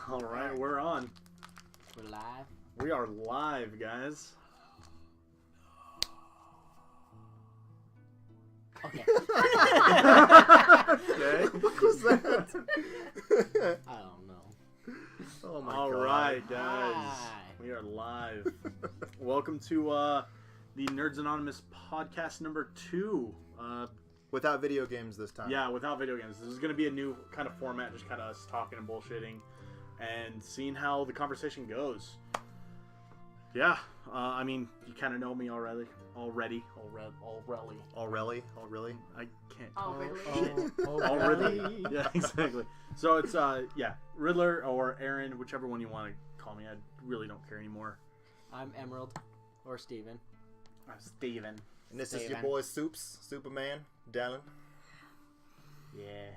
All right, we're on. We're live. We are live, guys. Okay. Okay. What was that? I don't know. Oh my All god. right, guys. Hi. We are live. Welcome to the Nerds Anonymous Podcast number 2. Without video games this time. Yeah, without video games. This is going to be a new kind of format, just kind of us talking and bullshitting and seeing how the conversation goes. Yeah, I mean, you kind of know me already. Already. I can't talk. Already. Yeah, exactly. So it's, Riddler or Aaron, whichever one you want to call me. I really don't care anymore. I'm Emerald. Or Steven. I'm Steven. And this is your Steven. boy Soups, Superman, Dallin. Yeah.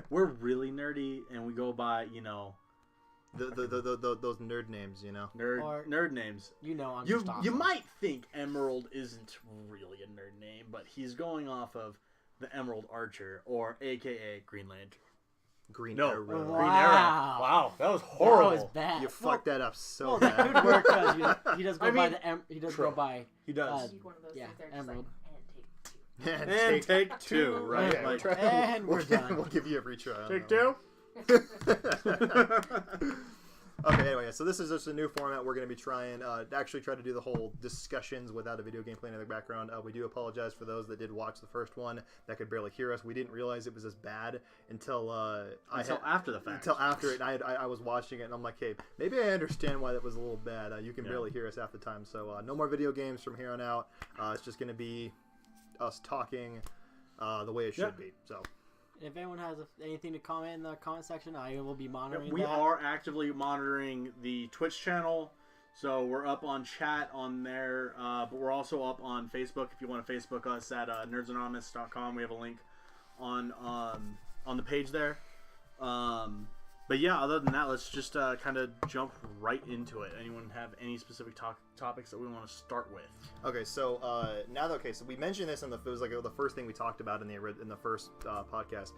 We're really nerdy, and we go by, Those nerd names, you know. nerd names. You know I'm You just awesome. you might think Emerald isn't really a nerd name, but he's going off of the Emerald Archer, or AKA Green Lantern. Green No. Arrow. Green Wow. Arrow. Wow, that was horrible. That was bad. You fucked that up so Well, bad. that could work because he does go I by mean, he does true. go by. He does. One of those Yeah, things they're Emerald. Just like, And take two, right? Okay, Like, And we're done. We'll give you a retry. on take that two? one. Okay, anyway, so this is just a new format. We're going to be trying to do the whole discussions without a video game playing in the background. We do apologize for those that did watch the first one that could barely hear us. We didn't realize it was as bad until After the fact. Until after it, I was watching it, and I'm like, hey, maybe I understand why that was a little bad. You can barely hear us half the time. So no more video games from here on out. It's just going to be us talking the way it should be. So. If anyone has anything to comment in the comment section, I will be monitoring We that. are actively monitoring the Twitch channel, so we're up on chat on there, but we're also up on Facebook. If you want to Facebook us at NrdsAnonymous.com, we have a link on the page there. But yeah, other than that, let's just kind of jump right into it. Anyone have any specific topics that we want to start with? Okay, so so we mentioned this it was like the first thing we talked about in the first podcast.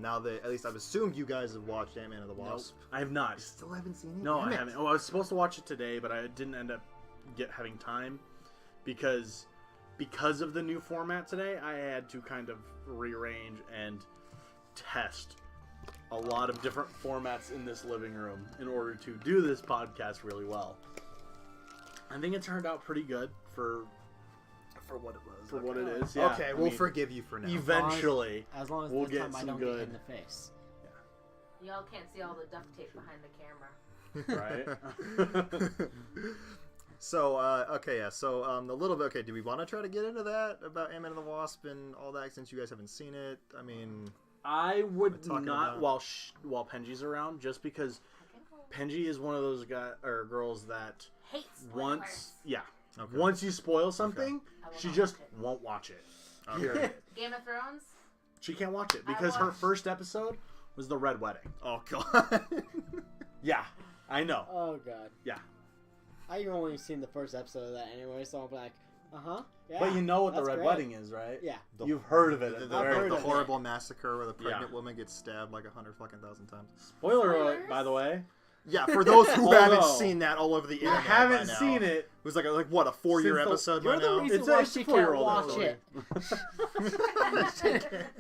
Now that at least I've assumed you guys have watched Ant-Man and the Wasp. Nope, I have not. Still haven't seen it. No, Damn I it. haven't. Oh, I was supposed to watch it today, but I didn't end up having time because of the new format today. I had to kind of rearrange and test a lot of different formats in this living room in order to do this podcast really well. I think it turned out pretty good for what it was. what it is. Yeah, Okay, I we'll mean, forgive you for now. Eventually, as long as we'll this get time I some don't good. get in the face. Y'all can't see all the duct tape behind the camera. Right? So, a little bit, do we want to try to get into that, about Ant-Man and the Wasp and all that, since you guys haven't seen it? I mean... I would talking not about- while Penji's around, just because Penji is one of those girls that Hate once Okay. once you spoil something, I will she not just watch it. won't watch it. Okay. Period. Game of Thrones? She can't watch it because her watched- first episode was the Red Wedding. Oh, God. Yeah, I know. Oh god. Yeah, I've only seen the first episode of that anyway, so I'll be like, yeah. but you know what the that's Red great. Wedding is, right? Yeah. You've heard of it. The, at the, the very heard the of it. horrible massacre where the pregnant Yeah. woman gets stabbed like 100,000 times. Spoiler alert, Spoilers? by the way. Yeah, for those who Although, haven't seen that all over the You internet by haven't now. seen it. It was like what, a 4-year Since the- episode You're by the now? reason It's why a she can't 4-year-old watch episode.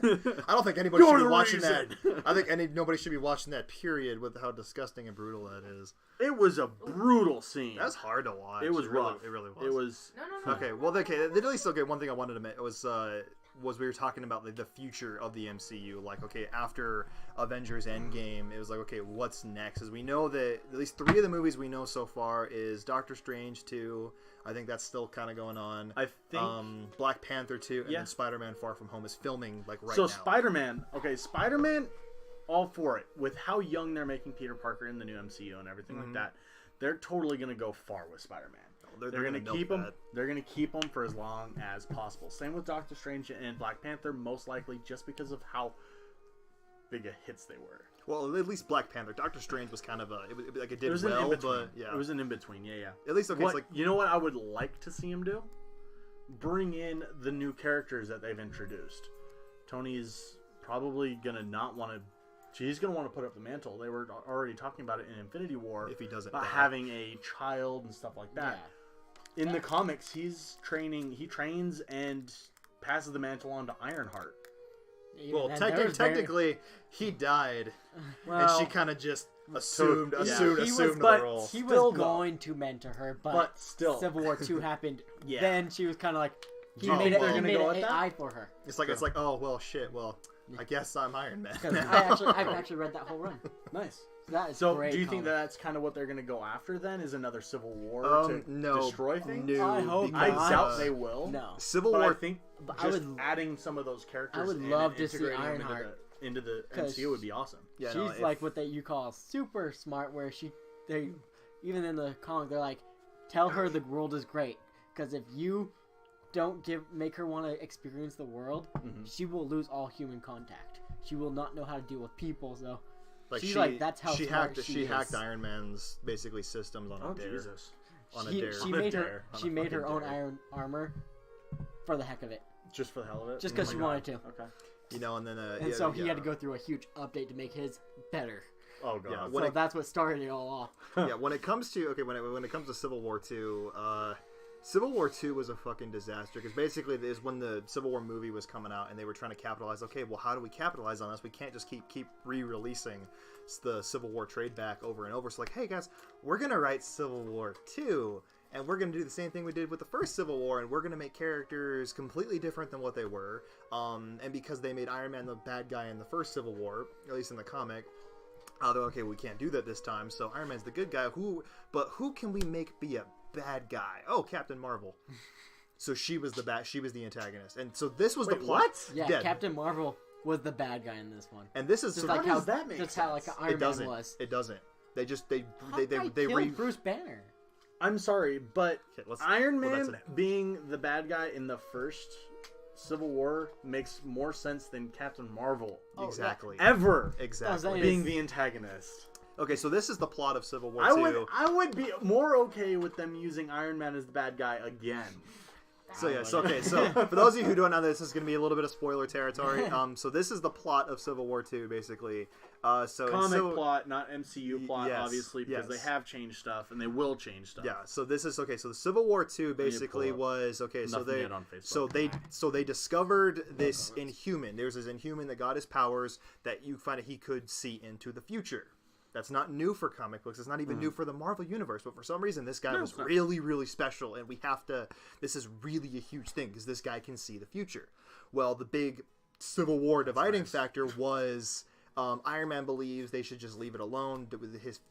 it. I don't think anybody should be You're the watching that. reason. I think nobody should be watching that, period, with how disgusting and brutal that is. It was a brutal scene. That's hard to watch. It was rough. It really was. It was. No. Okay, well, at least, one thing I wanted to make was we were talking about the future of the MCU. Like, okay, after Avengers Endgame, it was like, okay, what's next? As we know that at least 3 of the movies we know so far is Doctor Strange 2. I think that's still kind of going on. I think. Black Panther 2, and Yeah. then Spider-Man Far From Home is filming right So now. Spider-Man, all for it. With how young they're making Peter Parker in the new MCU and everything like that, they're totally gonna go far with Spider-Man. They're gonna milk keep him. that. They're gonna keep him for as long as possible. Same with Doctor Strange and Black Panther, most likely just because of how big a hits they were. Well, at least Black Panther. Doctor Strange was kind of it did was an well, in-between. but yeah, It was an in-between. Yeah. at least okay. What, It's like you know what I would like to see him do? Bring in the new characters that they've introduced. Tony's probably gonna not want to She's going to want to put up the mantle. They were already talking about it in Infinity War. If he doesn't about die. having a child and stuff like that. Yeah. In the comics, he trains and passes the mantle on to Ironheart. Well, And there was technically, he died, and she kind of just assumed He the was role. He was Still, going to mentor her, but still. Civil War 2 happened. Yeah. Then she was kind of like, he Oh, made well. it. He They're made gonna go an with that? AI for her. It's like oh well shit well I guess I'm Iron Man. 'Cause I've actually read that whole run. Nice. That is So, great. do you think comic. that's kind of what they're going to go after then? Is another Civil War to no, destroy things? No, I hope because, I not. doubt they will. No. Civil But War. I think But just I would- adding some of those characters I would in love and to see integrating them Ironheart. into the 'Cause MCU would be awesome. Yeah, She's no, if- like what you call super smart, where they even in the comic they're like, tell her the world is great, because if you don't make her want to experience the world, she will lose all human contact. She will not know how to deal with people. So like she's she, like, that's how she smart hacked. she She is. hacked Iron Man's basically systems on a dare. Jesus. On a She, dare. she On a made dare. her On a she made her fucking own dare. iron armor for the heck of it, Just for the hell of it? just because Oh she my wanted God. to. Okay. You know, and then And so he had to go through a huge update to make his better. Oh, God. Yeah, So When it- that's what started it all off. Yeah, when it comes to when it comes to Civil War 2, Civil War 2 was a fucking disaster because basically it is when the Civil War movie was coming out and they were trying to capitalize. Okay, well, how do we capitalize on this? We can't just keep re-releasing the Civil War trade back over and over. So like, hey guys, we're gonna write Civil War 2 and we're gonna do the same thing we did with the first Civil War, and we're gonna make characters completely different than what they were. And because they made Iron Man the bad guy in the first Civil War, at least in the comic. They're okay, we can't do that this time, so Iron Man's the good guy. Who can we make be a bad guy? Oh, Captain Marvel. So she was the antagonist, and so this was the plot. What? Yeah, Captain Marvel was the bad guy in this one. And this is Just so like how how does that make just how like sense? Iron it Man doesn't. was. It doesn't. They Hawkeye they killed Bruce Banner. I'm sorry, but Okay, Iron well, Man being the bad guy in the first Civil War makes more sense than Captain Marvel exactly. ever Exactly. being the antagonist. Okay, so this is the plot of Civil War I 2. would be more okay with them using Iron Man as the bad guy again. So yeah, so for those of you who don't know, this is going to be a little bit of spoiler territory. So this is the plot of Civil War 2, basically. Comic plot, not MCU plot, Yes, obviously, because yes. they have changed stuff and they will change stuff. Yeah, so this is okay. So the Civil War 2 basically pull up was okay. So nothing they yet on Facebook. so they discovered this Inhuman. There's this Inhuman that got his powers that you find that he could see into the future. That's not new for comic books. It's not even new for the Marvel universe. But for some reason, this guy was really, really special, and we have to. This is really a huge thing because this guy can see the future. Well, the big Civil War dividing factor was. Iron Man believes they should just leave it alone.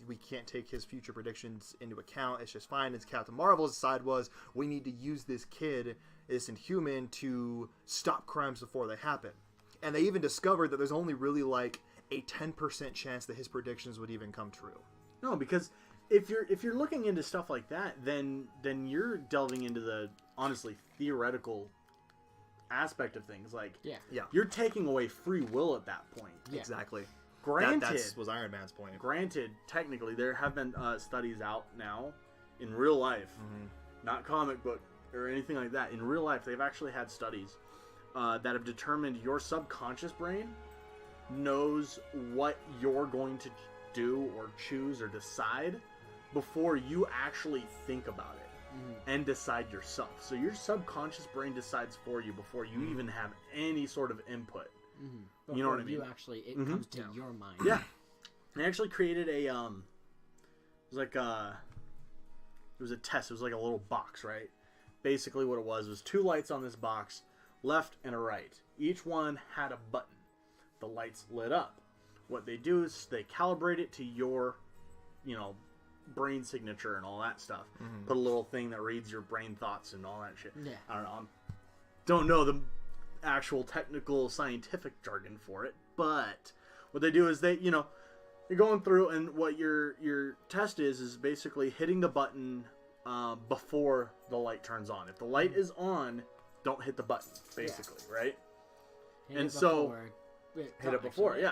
We can't take his future predictions into account. It's just fine. And Captain Marvel's side was, we need to use this kid, this Inhuman, to stop crimes before they happen. And they even discovered that there's only really like a 10% chance that his predictions would even come true. No, because if you're looking into stuff like that, then you're delving into the honestly theoretical aspect of things. Like, Yeah. you're taking away free will at that point. Yeah. Exactly. Granted, That was Iron Man's point. Granted, technically, there have been studies out now in real life, not comic book or anything like that. In real life, they've actually had studies that have determined your subconscious brain knows what you're going to do or choose or decide before you actually think about it and decide yourself. So your subconscious brain decides for you before you even have any sort of input. You know what I mean? It comes to your mind. Yeah. They actually created a, it was a test. It was like a little box, right? Basically what it was two lights on this box, left and a right. Each one had a button. The lights lit up. What they do is they calibrate it to your, brain signature and all that stuff. Put a little thing that reads your brain thoughts and all that shit. Yeah. I don't know. Don't know the actual technical scientific jargon for it, but what they do is they, you're going through, and what your test is basically hitting the button before the light turns on. If the light is on, don't hit the button, basically, right? Hit And it so before hit it before, yeah.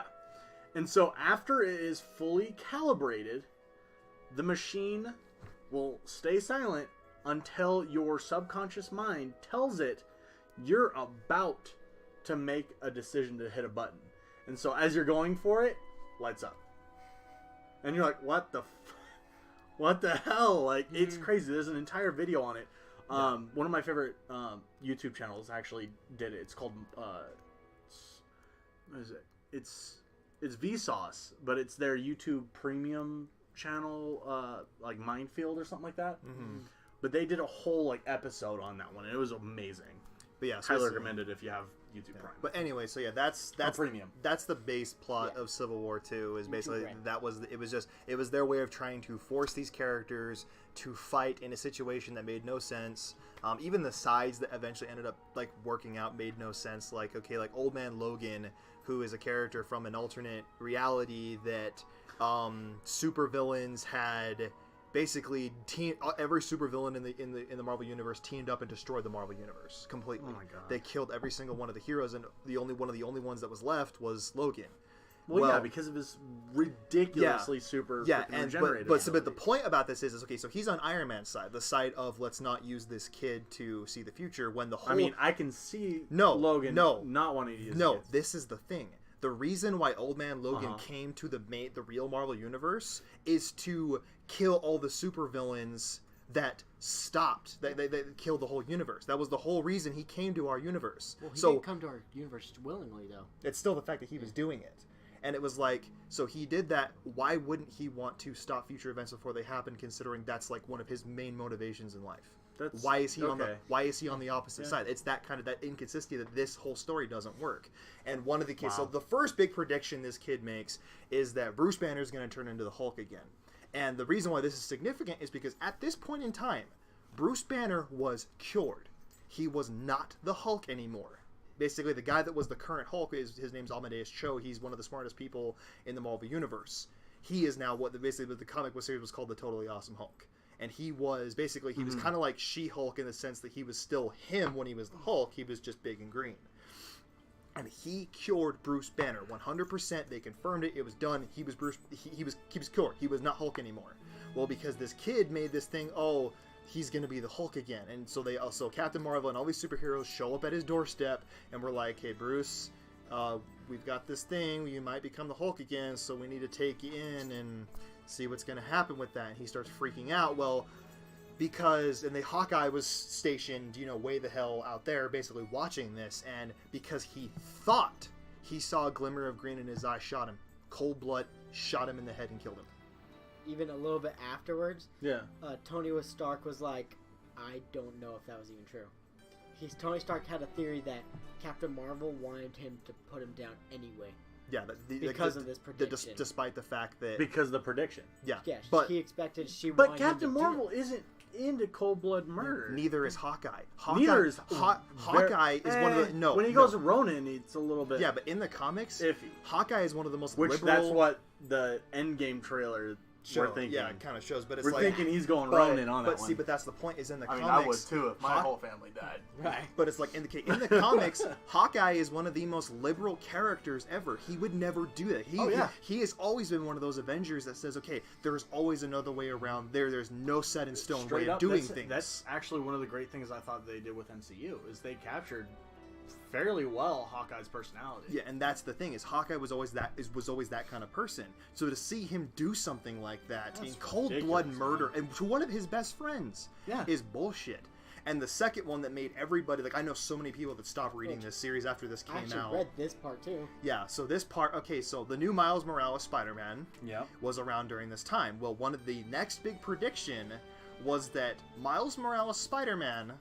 And so after it is fully calibrated, the machine will stay silent until your subconscious mind tells it you're about to make a decision to hit a button. And so as you're going for it, lights up. And you're like, what the hell? Like, it's crazy. There's an entire video on it. One of my favorite YouTube channels actually did it. It's called what is it? It's Vsauce, but it's their YouTube Premium channel, like Minefield or something like that. Mm-hmm. But they did a whole like episode on that one, and it was amazing. But yeah, highly recommended if you have YouTube Prime. But anyway, so yeah, that's premium. That's the base plot of Civil War 2. Is basically it was their way of trying to force these characters to fight in a situation that made no sense. Even the sides that eventually ended up like working out made no sense. Like Old Man Logan, who is a character from an alternate reality that supervillains had. Basically, every supervillain in the Marvel Universe teamed up and destroyed the Marvel Universe completely. Oh my god! They killed every single one of the heroes, and the only ones that was left was Logan. Well, yeah, because of his ridiculously super regenerated. But the point about this is okay. So he's on Iron Man's side, the side of let's not use this kid to see the future. When the whole I can see Logan not wanting to use kids. This is the thing. The reason why Old Man Logan came to the real Marvel Universe is to kill all the supervillains that stopped. They killed the whole universe. That was the whole reason he came to our universe. Well, he didn't come to our universe willingly, though. It's still the fact that he was doing it. And it was like, so he did that. Why wouldn't he want to stop future events before they happen, considering that's like one of his main motivations in life? Why is he on the opposite side? It's that kind of that inconsistency that this whole story doesn't work. And one of the kids, so the first big prediction this kid makes is that Bruce Banner is going to turn into the Hulk again. And the reason why this is significant is because at this point in time, Bruce Banner was cured. He was not the Hulk anymore. Basically, the guy that was the current Hulk his name's Amadeus Cho. He's one of the smartest people in the Marvel Universe. He is now what the comic book series was called the Totally Awesome Hulk. And he was kind of like She-Hulk in the sense that he was still him when he was the Hulk. He was just big and green. And he cured Bruce Banner 100%. They confirmed it. It was done. He was cured. He was not Hulk anymore. Well, because this kid made this thing, he's going to be the Hulk again. And so Captain Marvel and all these superheroes show up at his doorstep and we're like, hey, Bruce, we've got this thing. You might become the Hulk again, so we need to take you in and see what's going to happen with that. And he starts freaking out. Well, because Hawkeye was stationed, way the hell out there, basically watching this, and because he thought he saw a glimmer of green in his eye, shot him. Cold blood, shot him in the head and killed him. Even a little bit afterwards, Tony Stark was like, I don't know if that was even true. Tony Stark had a theory that Captain Marvel wanted him to put him down anyway. Yeah, because of this prediction. Despite the fact that because of the prediction. Yeah, but he expected But Captain Marvel isn't into cold blood murder. Neither is Hawkeye. Hawkeye is one of the when he goes to Ronin, it's a little bit but in the comics, iffy. Hawkeye is one of the most liberal. That's what the Endgame trailer. We're thinking. Yeah, it kind of shows, but it's we're thinking he's going Ronin on that one. But that's the point. Is in the comics. I would too if my whole family died. Right. But it's like in the comics, Hawkeye is one of the most liberal characters ever. He would never do that. He has always been one of those Avengers that says, okay, there's always another way around. There's no set in stone way of doing things. That's actually one of the great things I thought they did with MCU is they captured fairly well Hawkeye's personality. Yeah, and that's the thing is Hawkeye was always that kind of person. So to see him do something like that in cold blood murder and to one of his best friends is bullshit. And the second one that made everybody I know so many people that stopped reading this series after this came out. I read this part too. Yeah, so this part so the new Miles Morales Spider-Man was around during this time. Well, one of the next big prediction was that Miles Morales Spider-Man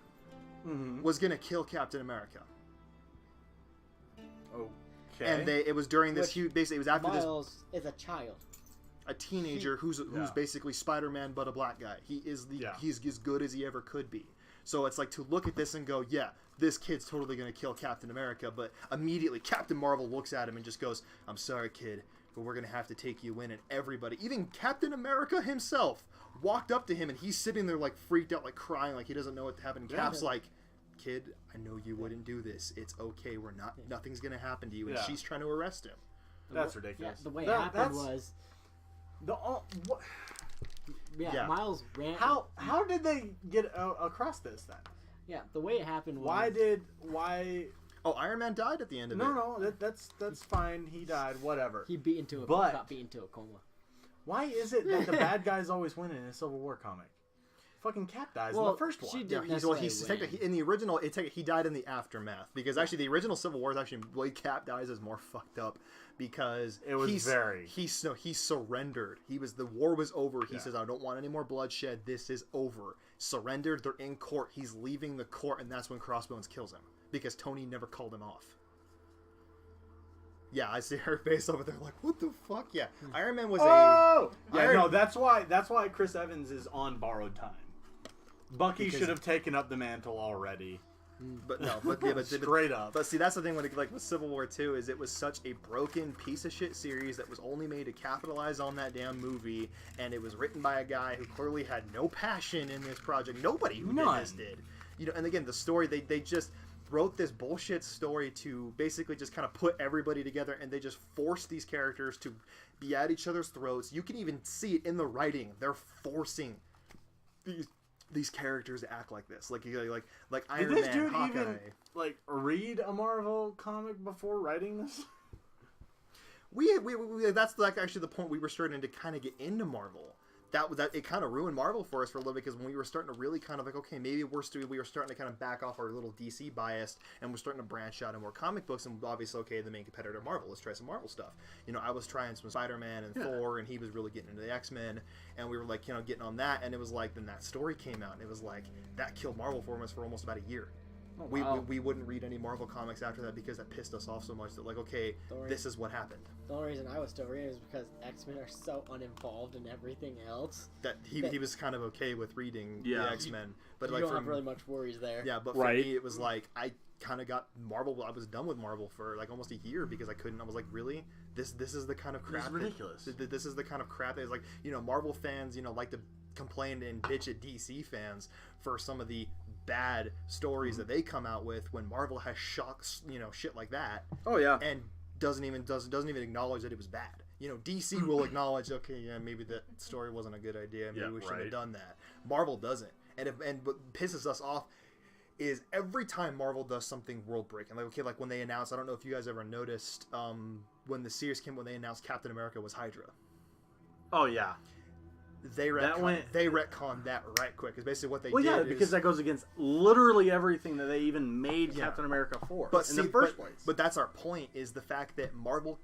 was going to kill Captain America. Okay. And it was during this huge. Basically, it was after Miles is a child, a teenager who's basically Spider-Man but a black guy. He's as good as he ever could be. So it's like to look at this and go, yeah, this kid's totally going to kill Captain America. But immediately, Captain Marvel looks at him and just goes, "I'm sorry, kid, but we're going to have to take you in." And everybody, even Captain America himself, walked up to him and he's sitting there freaked out, crying, he doesn't know what happened. Cap's like, "Kid, I know you wouldn't do this. It's okay. Nothing's gonna happen to you." And she's trying to arrest him. That's ridiculous. The way it happened was Miles ran. How did they get across this then? Yeah, the way it happened was Oh, Iron Man died at the end of it. No, that's fine. He died. Whatever. He got beat into a coma. Why is it that the bad guys always win in a Civil War comic? Fucking Cap dies in the first one. In the original, he died in the aftermath because actually the original Civil War is actually Cap dies is more fucked up because he surrendered. The war was over. He says, I don't want any more bloodshed. This is over. Surrendered. They're in court. He's leaving the court, and that's when Crossbones kills him because Tony never called him off. Yeah, I see her face over there like, what the fuck? Yeah, Iron Man was that's why Chris Evans is on borrowed time. Bucky should have taken up the mantle already. But straight up. But see, that's the thing with Civil War 2 is it was such a broken piece of shit series that was only made to capitalize on that damn movie, and it was written by a guy who clearly had no passion in this project. Nobody who did this did. You know, and again, the story they just wrote this bullshit story to basically just kind of put everybody together, and they just forced these characters to be at each other's throats. You can even see it in the writing. They're forcing these characters to act like this, like Iron Man, Did this dude Hawkeye. even read a Marvel comic before writing this? We that's actually the point we were starting to kind of get into Marvel. That it kind of ruined Marvel for us for a little bit because when we were starting to really kind of okay, maybe we were starting to kind of back off our little DC bias and we're starting to branch out in more comic books, and obviously the main competitor Marvel, let's try some Marvel stuff. You know, I was trying some Spider-Man and Thor, and he was really getting into the X-Men, and we were getting on that, and it was then that story came out, and it was that killed Marvel for us for almost about a year. Oh, wow. We wouldn't read any Marvel comics after that because that pissed us off so much that this is what happened. The only reason I was still reading is because X-Men are so uninvolved in everything else that he was kind of okay with reading the X-Men, but you don't have really much worries there. Yeah, but for me it was I kind of got Marvel. I was done with Marvel for almost a year because I couldn't. I was really this is the kind of crap. This is ridiculous. This is the kind of crap that is Marvel fans like to complain and bitch at DC fans for some of the bad stories that they come out with when Marvel has shocks, shit like that. Oh yeah, and doesn't even acknowledge that it was bad. DC will acknowledge, okay, yeah, maybe that story wasn't a good idea. Maybe we shouldn't have done that. Marvel doesn't, and what pisses us off is every time Marvel does something world breaking, like when they announced, I don't know if you guys ever noticed, when the series came, when they announced Captain America was Hydra. Oh yeah. They retconned that right quick. Because basically what they did is... because that goes against literally everything that they even made Captain America for in the first place. But that's our point, is the fact that Marvel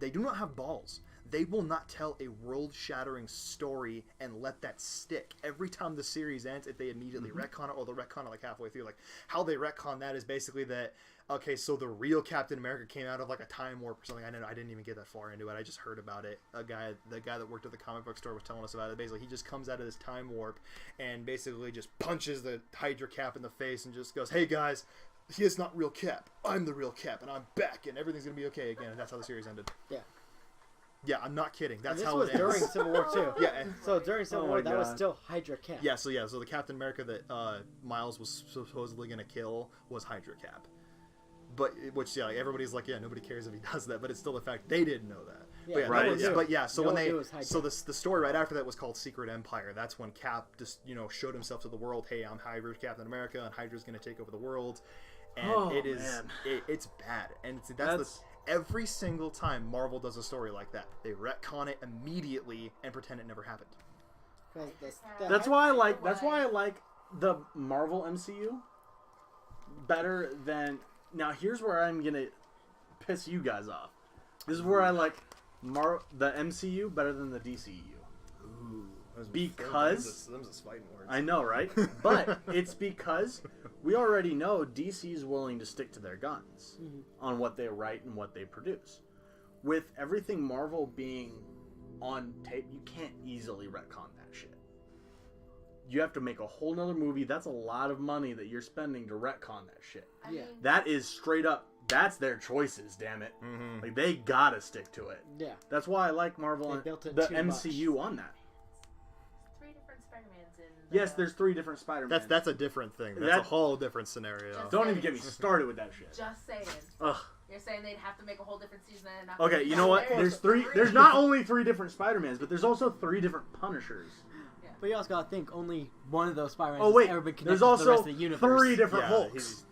they do not have balls. They will not tell a world-shattering story and let that stick. Every time the series ends, if they immediately retcon it, or they'll retcon it halfway through. How they retcon that is basically that, okay, so the real Captain America came out of a time warp or something. I didn't even get that far into it. I just heard about it. The guy that worked at the comic book store was telling us about it. Basically, he just comes out of this time warp and basically just punches the Hydra Cap in the face and just goes, "Hey guys, he is not real Cap. I'm the real Cap, and I'm back, and everything's gonna be okay again." And that's how the series ended. Yeah. Yeah, I'm not kidding. That's how it ends. During Civil War too. Yeah. So during Civil War, that was still Hydra Cap. Yeah. So the Captain America that Miles was supposedly gonna kill was Hydra Cap. But everybody's nobody cares if he does that, but it's still a fact they didn't know that. Yeah, So the story right after that was called Secret Empire. That's when Cap just showed himself to the world. Hey, I'm Hydra Captain America, and Hydra's going to take over the world. And it's bad. And every single time Marvel does a story like that, they retcon it immediately and pretend it never happened. That's why I like the Marvel MCU better than. Now here's where I'm gonna piss you guys off. This is where I like the MCU better than the DCU. Ooh, because them's fighting words. I know, right? But it's because we already know DC is willing to stick to their guns on what they write and what they produce. With everything Marvel being on tape, you can't easily retcon that shit. You have to make a whole nother movie. That's a lot of money that you're spending to retcon that shit. That is straight up. That's their choices, damn it. Mm-hmm. They gotta stick to it. Yeah. That's why I like Marvel and the MCU on that. 3 different Spider-Mans in Yes, there's 3 different Spider-Mans. That's a different thing. That's a whole different scenario. Don't even get me started with that shit. Just saying. Ugh. You're saying they'd have to make a whole different season and not. Okay, you know what? There's not only 3 different Spider-Mans, but there's also 3 different Punishers. But you also gotta think only one of those Spider-Mans has ever been connected there's to also the rest of the universe. 3 different Hulks.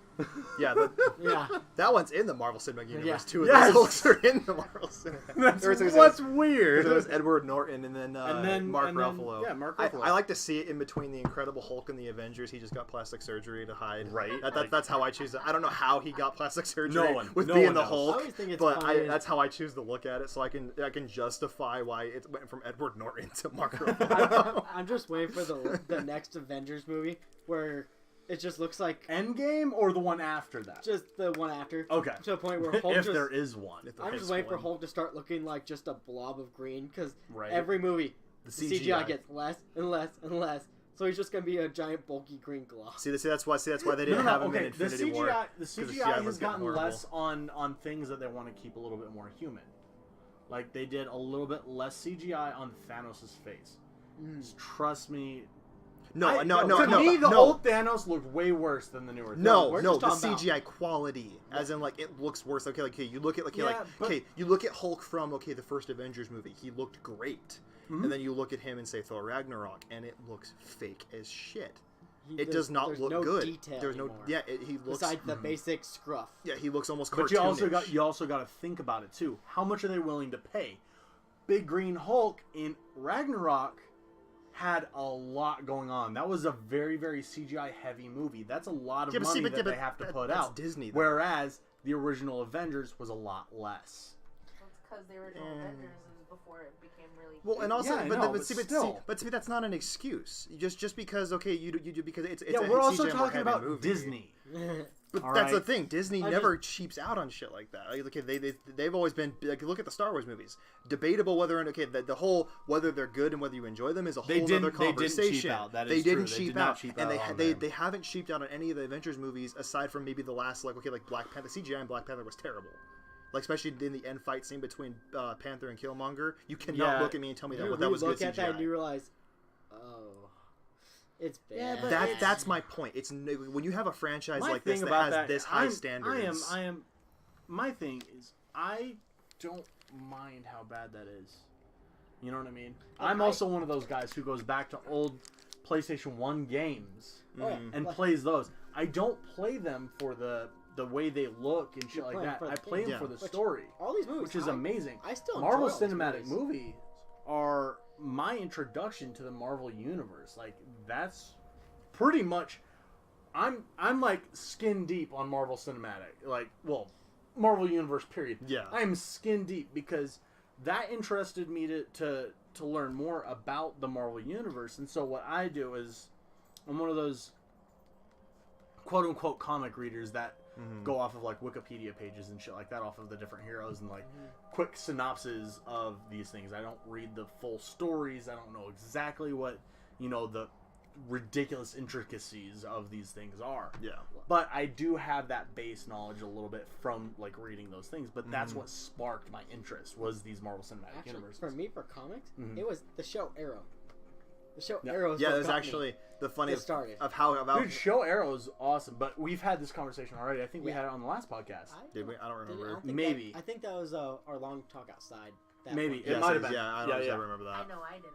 Yeah, Yeah. that one's in the Marvel Cinematic Universe Yeah. too. Yes! Those Hulks are in the Marvel Cinematic. That's what's weird. There was Edward Norton and then Mark and then- Ruffalo. yeah, Mark Ruffalo. I like to see it in between the Incredible Hulk and the Avengers. He just got plastic surgery to hide. Right. That's how I choose it. I don't know how he got plastic surgery No one with being the knows. I Hulk, always think it's but funny. that's how I choose to look at it, so I can justify why it went from Edward Norton to Mark Ruffalo. I'm just waiting for the next Avengers movie where it just looks like Endgame or the one after that? just the one after. Okay. To a point where Hulk If just, there is one. I'm just waiting for Hulk to start looking like just a blob of green because Right. every movie The the CGI gets less and less and less. So he's just gonna be a giant bulky green glob. See, that's why they didn't have him in Infinity the War. CGI, the 'cause the CGI CGI has was getting gotten horrible. less on things that they want to keep a little bit more human. Like they did a little bit less CGI on Thanos' face. Trust me. No. To me, the old Thanos looked way worse than the newer. No, we're the just talking CGI quality, as in like it looks worse. Okay, you look at Yeah, but- you look at Hulk from the first Avengers movie. He looked great, and then you look at him and say Thor Ragnarok, and it looks fake as shit. It does not there's look no good. Detail There's no anymore, he looks besides the basic scruff. yeah he looks almost But cartoonish. you also got to think about it too. How much are they willing to pay? Big Green Hulk in Ragnarok had a lot going on. That was a very, very CGI heavy movie. That's a lot of money that they have to put that's out. Disney, though. Whereas the original Avengers was a lot less. That's because the original Avengers is before it became really. Well, and also, Yeah, I but, know, but, but see, still. but to me, that's not an excuse. Just because you do because it's Yeah, a we're also CGI more talking heavy about movie. Disney. But All that's the right. thing. Disney I never cheaps out on shit like that. Like, okay, they've always been like, look at the Star Wars movies. Debatable whether the whole whether they're good and whether you enjoy them is a whole other conversation. They didn't cheap out. That They is didn't true. cheap did not out, cheap and out on they them. haven't cheaped out on any of the Avengers movies aside from maybe the last like Black Panther. The CGI in Black Panther was terrible. Like especially in the end fight scene between Panther and Killmonger. You cannot Yeah. look at me and tell me You that was good look at that and you CGI. realize, oh, it's bad. Yeah, but That's my point. It's when you have a franchise My like this thing that about has that, this high standards. I am. My thing is, I don't mind how bad that is. You know what I mean? I'm also one of those guys who goes back to old PlayStation 1 games Oh, yeah. and Like, plays those. I don't play them for the way they look and shit like play 'em that. for the I play them yeah. for the Which- story, all these movies, which is amazing. I still Marvel enjoy all these Cinematic movies. movies are my introduction to the Marvel universe. Like that's pretty much. I'm like skin deep on Marvel Cinematic. Like, well, Marvel Universe. Period. Yeah. I'm skin deep because that interested me to learn more about the Marvel Universe. And so what I do is I'm one of those quote unquote comic readers that go off of like Wikipedia pages and shit like that off of the different heroes and like quick synopses of these things. I don't read the full stories. I don't know exactly what, the ridiculous intricacies of these things are. Yeah. But I do have that base knowledge a little bit from like reading those things. But that's what sparked my interest was these Marvel Cinematic Actually, Universes. for me, for comics, Mhm. it was the show Arrow. The show Yeah. Arrow. Yeah, what there's got me. actually the funny It started. of how about Dude, Show Arrow is awesome, but we've had this conversation already. I think we Yeah. had it on the last podcast. Did we? I don't remember. think Maybe. I think that was our long talk outside. That Maybe. one. It Yes, might it have is. been. Yeah, I Yeah, don't yeah. remember that. I know I didn't.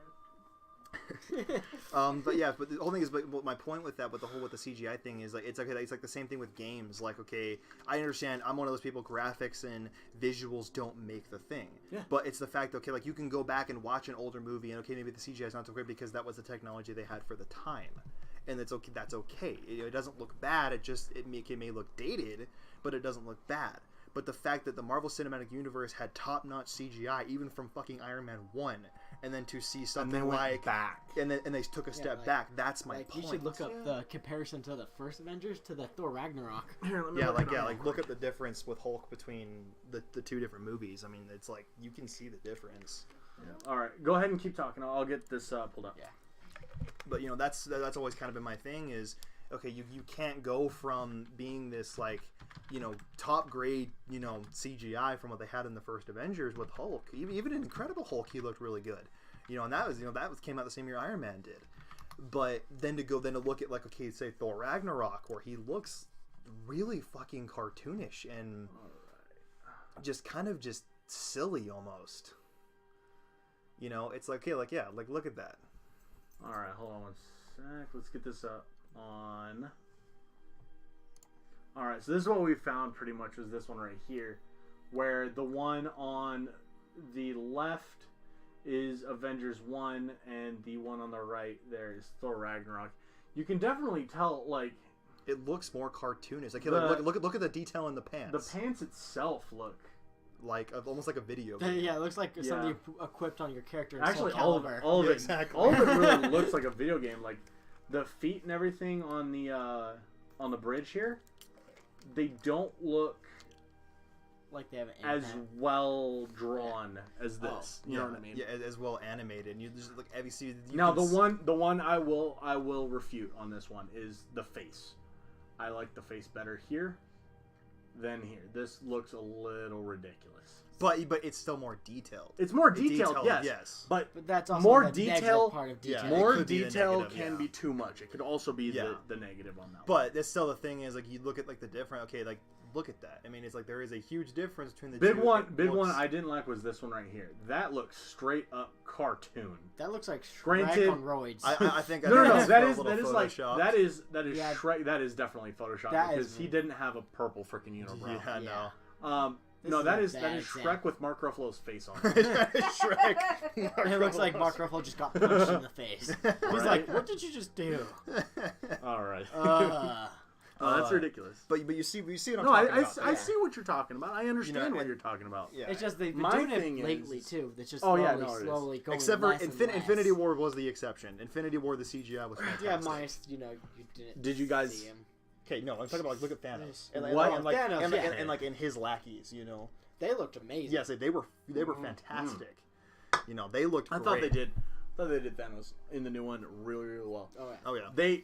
But the whole thing is, but my point with that, with the CGI thing is like it's like the same thing with games. Like, okay, I understand. I'm one of those people. Graphics and visuals don't make the thing. Yeah. But it's the fact, okay, like you can go back and watch an older movie, and okay, maybe the CGI is not so great because that was the technology they had for the time, and it's okay. That's okay. It doesn't look bad. It may look dated, but it doesn't look bad. But the fact that the Marvel Cinematic Universe had top-notch CGI, even from fucking Iron Man 1, and then to see And something they went like back. and they took a step like- back. That's my Like point. you should look up the comparison to the first Avengers to the Thor Ragnarok. Here, let me Yeah, look like it up real look quick. at the difference with Hulk between the two different movies. I mean, it's like you can see the difference. All right, go ahead and keep talking. I'll get this pulled up. Yeah. But that's always kind of been my thing is, okay, you can't go from being this like, top grade, CGI from what they had in the first Avengers with Hulk. Even in Incredible Hulk, he looked really good. And that came out the same year Iron Man did. But then to look at like, okay, say Thor Ragnarok, where he looks really fucking cartoonish and just kind of just silly almost. It's like, okay, like, yeah, like look at that. All right, hold on one sec. Let's get this up on All right, so this is what we found pretty much was this one right here, where the one on the left is Avengers 1, and the one on the right there is Thor Ragnarok. You can definitely tell, like... It looks more cartoonish. Like, The- look at the detail in the pants. The pants itself look... Like, almost like a video game. Yeah, it looks like Yeah. something equipped on your character in Actually, Soul all of Calibur. it, all of Yeah, it, exactly. all of it really looks like a video game. Like, the feet and everything on the bridge here, they don't look Like they have an as impact. well drawn as this. You know what I mean? Yeah, as well animated. And you just look, you see. Now the one I will refute on this one is the face. I like the face better here than here. This looks a little ridiculous. But it's still more detailed. It's more detailed, yes. Yes. But But that's also more the detail- negative part of Yeah, detail. it more could be the detail negative, can yeah. be too much. It could also be Yeah. the negative on that one. But that's still the thing is, like, you look at, like, the different... Okay, like, look at that. I mean, it's like there is a huge difference between the Big two. one It one looks- I didn't like was this one right here. That looks straight up cartoon. That looks like Shrek Granted- on roids. I think... No, that's that a is little like photoshopped. that is Yeah. Shrek. That is definitely Photoshop That because is he weird. didn't have a purple freaking unibrow. Yeah, Yeah. no. This No, is that a is bad Shrek example. with Mark Ruffalo's face on it. Shrek. It looks like Mark Ruffalo just got punched in the face. He's Right? like, "What did you just do?" All right. Uh, That's ridiculous. But you see what I'm No, talking I about. I see what you're talking about. I understand what it- you're talking about. Yeah. it's just they've been My doing thing it lately is- too. It's just Oh, slowly, yeah, no, it is. slowly going. Except for less and less. Infinity War was the exception. Infinity War, the CGI was fantastic. Yeah, minus you didn't. Did you guys- see him? Okay, no, I'm talking about, like, look at Thanos. And, What? And, like, Thanos, and, yeah. and, like, in his lackeys, you know. They looked amazing. Yes, they were fantastic. You know, they looked I great. thought they did. Thanos in the new one really, really well. Oh yeah. Oh, yeah.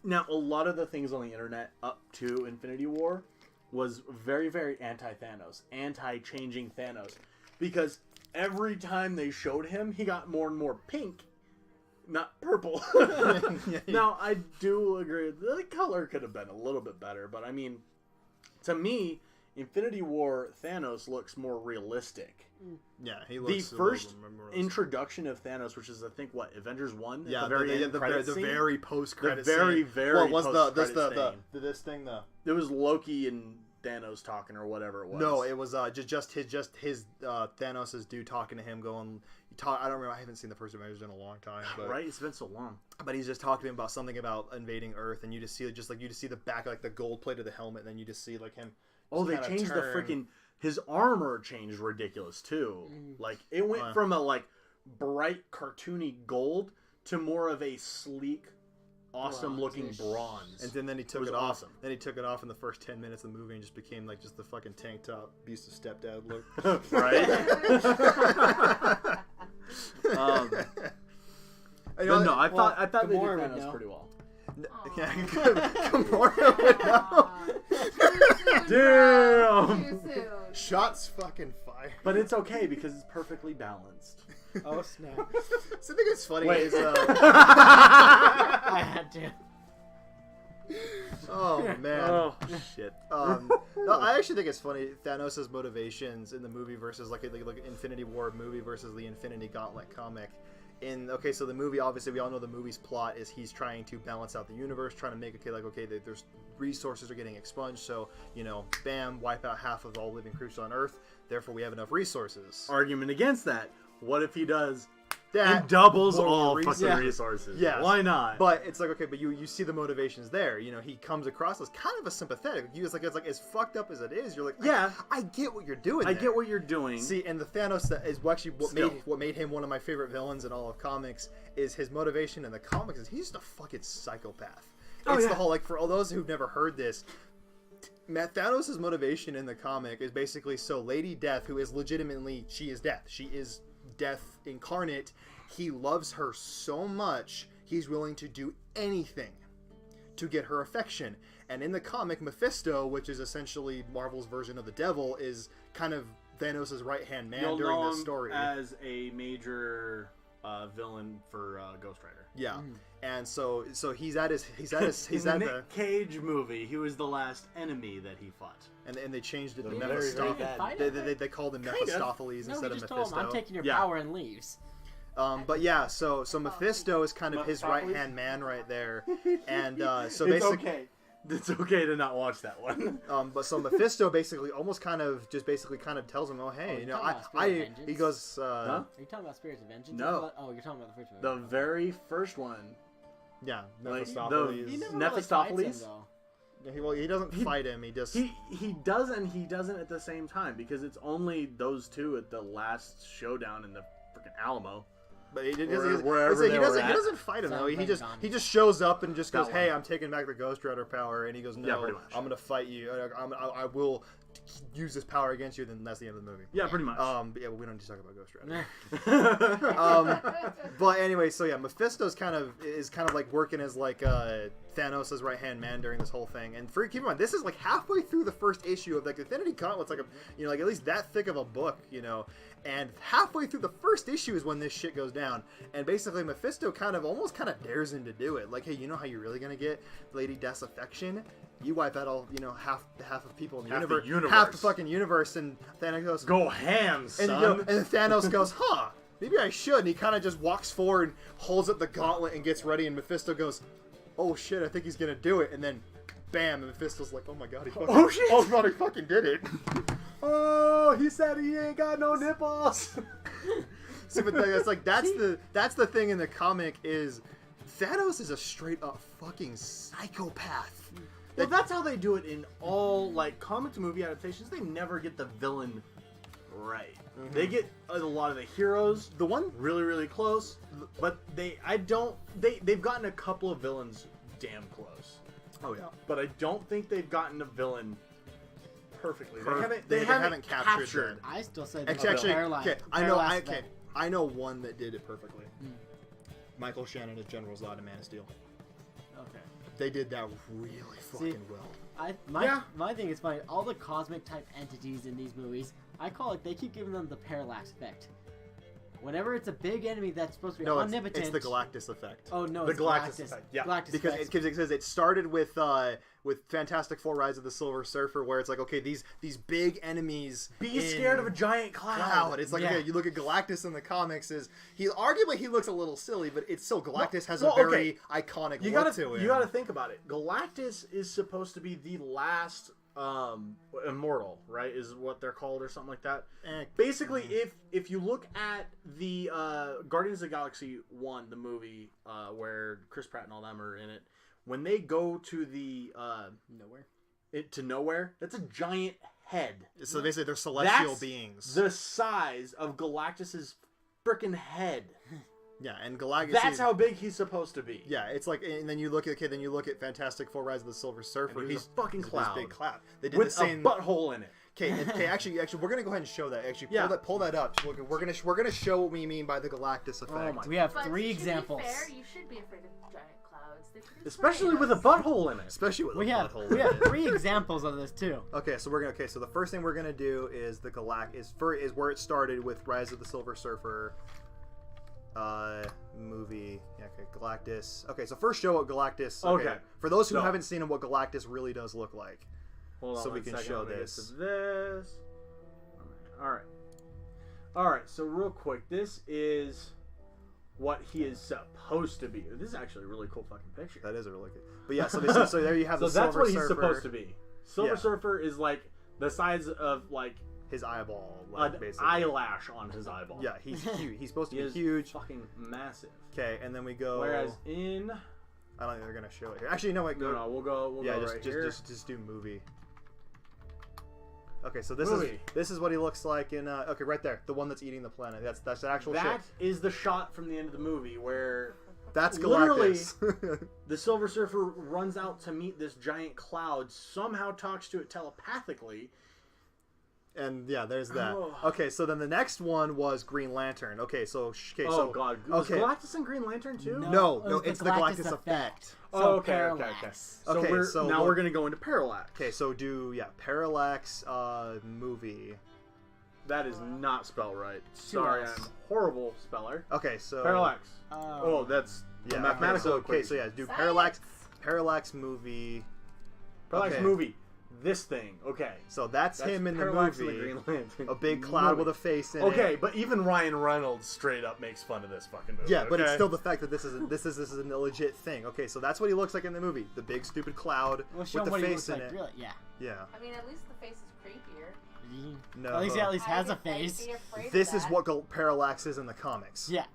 Now a lot of the things on the internet up to Infinity War was very, very anti-Thanos, anti-changing Thanos, because every time they showed him, he got more and more pink, not purple. Now I do agree the color could have been a little bit better, but I mean, to me, Infinity War Thanos looks more realistic. Yeah, he The looks... first introduction of Thanos, which is I think what Avengers 1, Yeah, at the very end the credit scene? very post-credit The very, scene. very Well, was post-credit this thing the... It was Loki and Thanos talking or whatever it was. No, it was just his Thanos' dude talking to him, going. I don't remember. I haven't seen the first Avengers in a long time, but right. It's been so long. But he's just talking to him about something about invading Earth, and you just see the back, like the gold plate of the helmet, and then you just see like him. Oh, they kinda changed the turn. freaking. His armor changed ridiculous too. Like it went from a like bright cartoony gold to more of a sleek, awesome looking Bronze-ish. bronze. And then he took was it off. awesome. Then he took it off in the first 10 minutes of the movie and just became like just the fucking tank top beast of stepdad look. Right. You know, But no, I thought they did Gamora would Thanos know. pretty well. yeah, Gamora would know. Damn. Too soon. Shots fucking fire. But it's okay because it's perfectly balanced. Oh snap! So I think it's funny. Wait. Is, I had to. oh man. Oh shit. No, I actually think it's funny Thanos' motivations in the movie versus like Infinity War movie versus the Infinity Gauntlet comic. So the movie, obviously we all know the movie's plot is he's trying to balance out the universe, trying to make there's resources are getting expunged, so bam, wipe out half of all living creatures on Earth. Therefore, we have enough resources. Argument against that. What if he does That and doubles more all reasons. fucking Yeah. resources? Yes. Why not? But it's like, okay, but you see the motivations there. He comes across as kind of a sympathetic. It's like as fucked up as it is. You're like, Yeah. I get what you're doing. I there. get what you're doing. See, and the Thanos that is actually Still. what made him one of my favorite villains in all of comics is his motivation in the comics is he's just a fucking psychopath. Oh, It's yeah. the whole for all those who've never heard this. Thanos' motivation in the comic is basically so Lady Death, who is legitimately she is Death. She is Death incarnate. He loves her so much he's willing to do anything to get her affection. And in the comic, Mephisto, which is essentially Marvel's version of the devil, is kind of Thanos' right-hand man You'll during know this him story. as a major villain for Ghost Rider. Yeah, and so he's at his In the the Nick Cage movie, he was the last enemy that he fought. and they changed it to Very, very Mephistopheles. bad. Fight They, it? they called him Kind of. Mephistopheles No, instead he of just told him, Mephisto. "I'm taking your Yeah. power," and leaves. But yeah, so Mephisto is kind of his Mephistopheles? right-hand man right there, and so It's basically. okay. It's okay to not watch that one. But so Mephisto basically tells him, oh hey, he goes, Are you talking about Spirits of Vengeance? No. Oh, you're talking about the first one. The very first one. yeah, Like, Mephistopheles. He never Mephistopheles? really fights him, though. He doesn't fight him. He just He does and he doesn't at the same time because it's only those two at the last showdown in the freaking Alamo. But he Wherever they were at. doesn't fight him though. He just shows up and just goes, "Hey, I'm taking back the Ghost Rider power," and he goes, "No, pretty much. I'm gonna fight you. I will use this power against you." Then that's the end of the movie. Yeah, pretty much. But yeah, we don't need to talk about Ghost Rider. But anyway, so yeah, Mephisto's kind of like working as like Thanos' right hand man during this whole thing. And keep in mind, this is like halfway through the first issue of like Infinity Gauntlet's like like at least that thick of a book, And halfway through the first issue is when this shit goes down. And basically Mephisto almost dares him to do it. Like, hey, you know how you're really gonna get Lady Death's affection? You wipe out all, half of people in the universe. Half the fucking universe. And Thanos goes, go ham, son. And Thanos goes, huh, maybe I should. And he kind of just walks forward, holds up the gauntlet and gets ready. And Mephisto goes, oh shit, I think he's gonna do it. And then, bam, and Mephisto's like, oh my god, he fucking did it. Oh, he said he ain't got no nipples. See, but it's like that's the thing in the comic is Thanos is a straight up fucking psychopath. Well, that's how they do it in all like comic to movie adaptations. They never get the villain right. Mm-hmm. They get a lot of the heroes, the one really really close, but they've gotten a couple of villains damn close. Oh yeah, but I don't think they've gotten a villain perfectly. They haven't captured. I still say I know one that did it perfectly. Michael Shannon as General Zod in Man of Steel. Okay. They did that really fucking well. My thing is funny. All the cosmic type entities in these movies, I call it. They keep giving them the parallax effect. Whenever it's a big enemy that's supposed to be omnipotent, it's the Galactus effect. Oh no, the Galactus effect. Yeah, Galactus because effect. it says it started with Fantastic Four: Rise of the Silver Surfer, where it's like, okay, these big enemies. Be scared of a giant cloud. It's like, okay, you look at Galactus in the comics, he looks a little silly, but it's still Galactus has a very iconic look to it. You gotta think about it. Galactus is supposed to be the last immortal, right? Is what they're called or something like that. Basically, if you look at the Guardians of the Galaxy 1, the movie where Chris Pratt and all them are in it, when they go to the nowhere, that's a giant head. So basically they're celestial beings. The size of Galactus's freaking head. Yeah, and Galactus. That's how big he's supposed to be. Yeah, it's like, and then you look at Fantastic Four: Rise of the Silver Surfer. He's fucking cloud. This big cloud. They did with the same a butthole in it. Okay. Actually, we're gonna go ahead and show that. Actually, pull that up. We're gonna show what we mean by the Galactus effect. We have 3 examples. To be fair, you should be afraid of giant clouds. Especially with a butthole in it. We have 3 examples of this too. Okay, so so the first thing we're gonna do is the is where it started with Rise of the Silver Surfer. Movie. Yeah, okay, Galactus. Okay, so first show what Galactus. Okay. For those who haven't seen what Galactus really does look like. Hold on, so we can show this. All right. So real quick, this is what he is supposed to be. This is actually a really cool fucking picture. That is a really good. But yeah, so there you have the Silver Surfer. So that's what he's supposed to be. Silver Surfer is like the size of like his eyeball, basically. Eyelash on his eyeball. Yeah, he's huge. He's supposed to be huge. Fucking massive. Okay, and then we go. Whereas in, I don't think they're gonna show it here. Actually, no, wait. No, we'll go right here. Just do movie. Okay, so this is what he looks like in. Okay, right there, the one that's eating the planet. That's the actual. That is the shot from the end of the movie where. That's Galactus. The Silver Surfer runs out to meet this giant cloud. Somehow talks to it telepathically. And yeah, there's that. Oh. Okay, so then the next one was Green Lantern. Okay, so God, was Galactus in Green Lantern too? No, it's the Galactus effect. Oh, okay. So now we're gonna go into Parallax. Okay, so Parallax movie. That is not spelled right. Sorry, I'm a horrible speller. Okay, so Parallax. Oh, that's mathematical. Okay, so do Parallax movie. Parallax movie. this thing. Okay. So that's him in the Parallax movie. of the Green Lantern. A big cloud with a face in it. Okay, but even Ryan Reynolds straight up makes fun of this fucking movie. Yeah, but it's okay? still the fact that this is a legit thing. Okay, so that's what he looks like in the movie. The big stupid cloud Well, show with the him what he face looks in like. it. Really? Yeah. Yeah. I mean, at least the face is creepier. No. At least he at least has a I'd face. be afraid of This is that. what Parallax is in the comics. Yeah.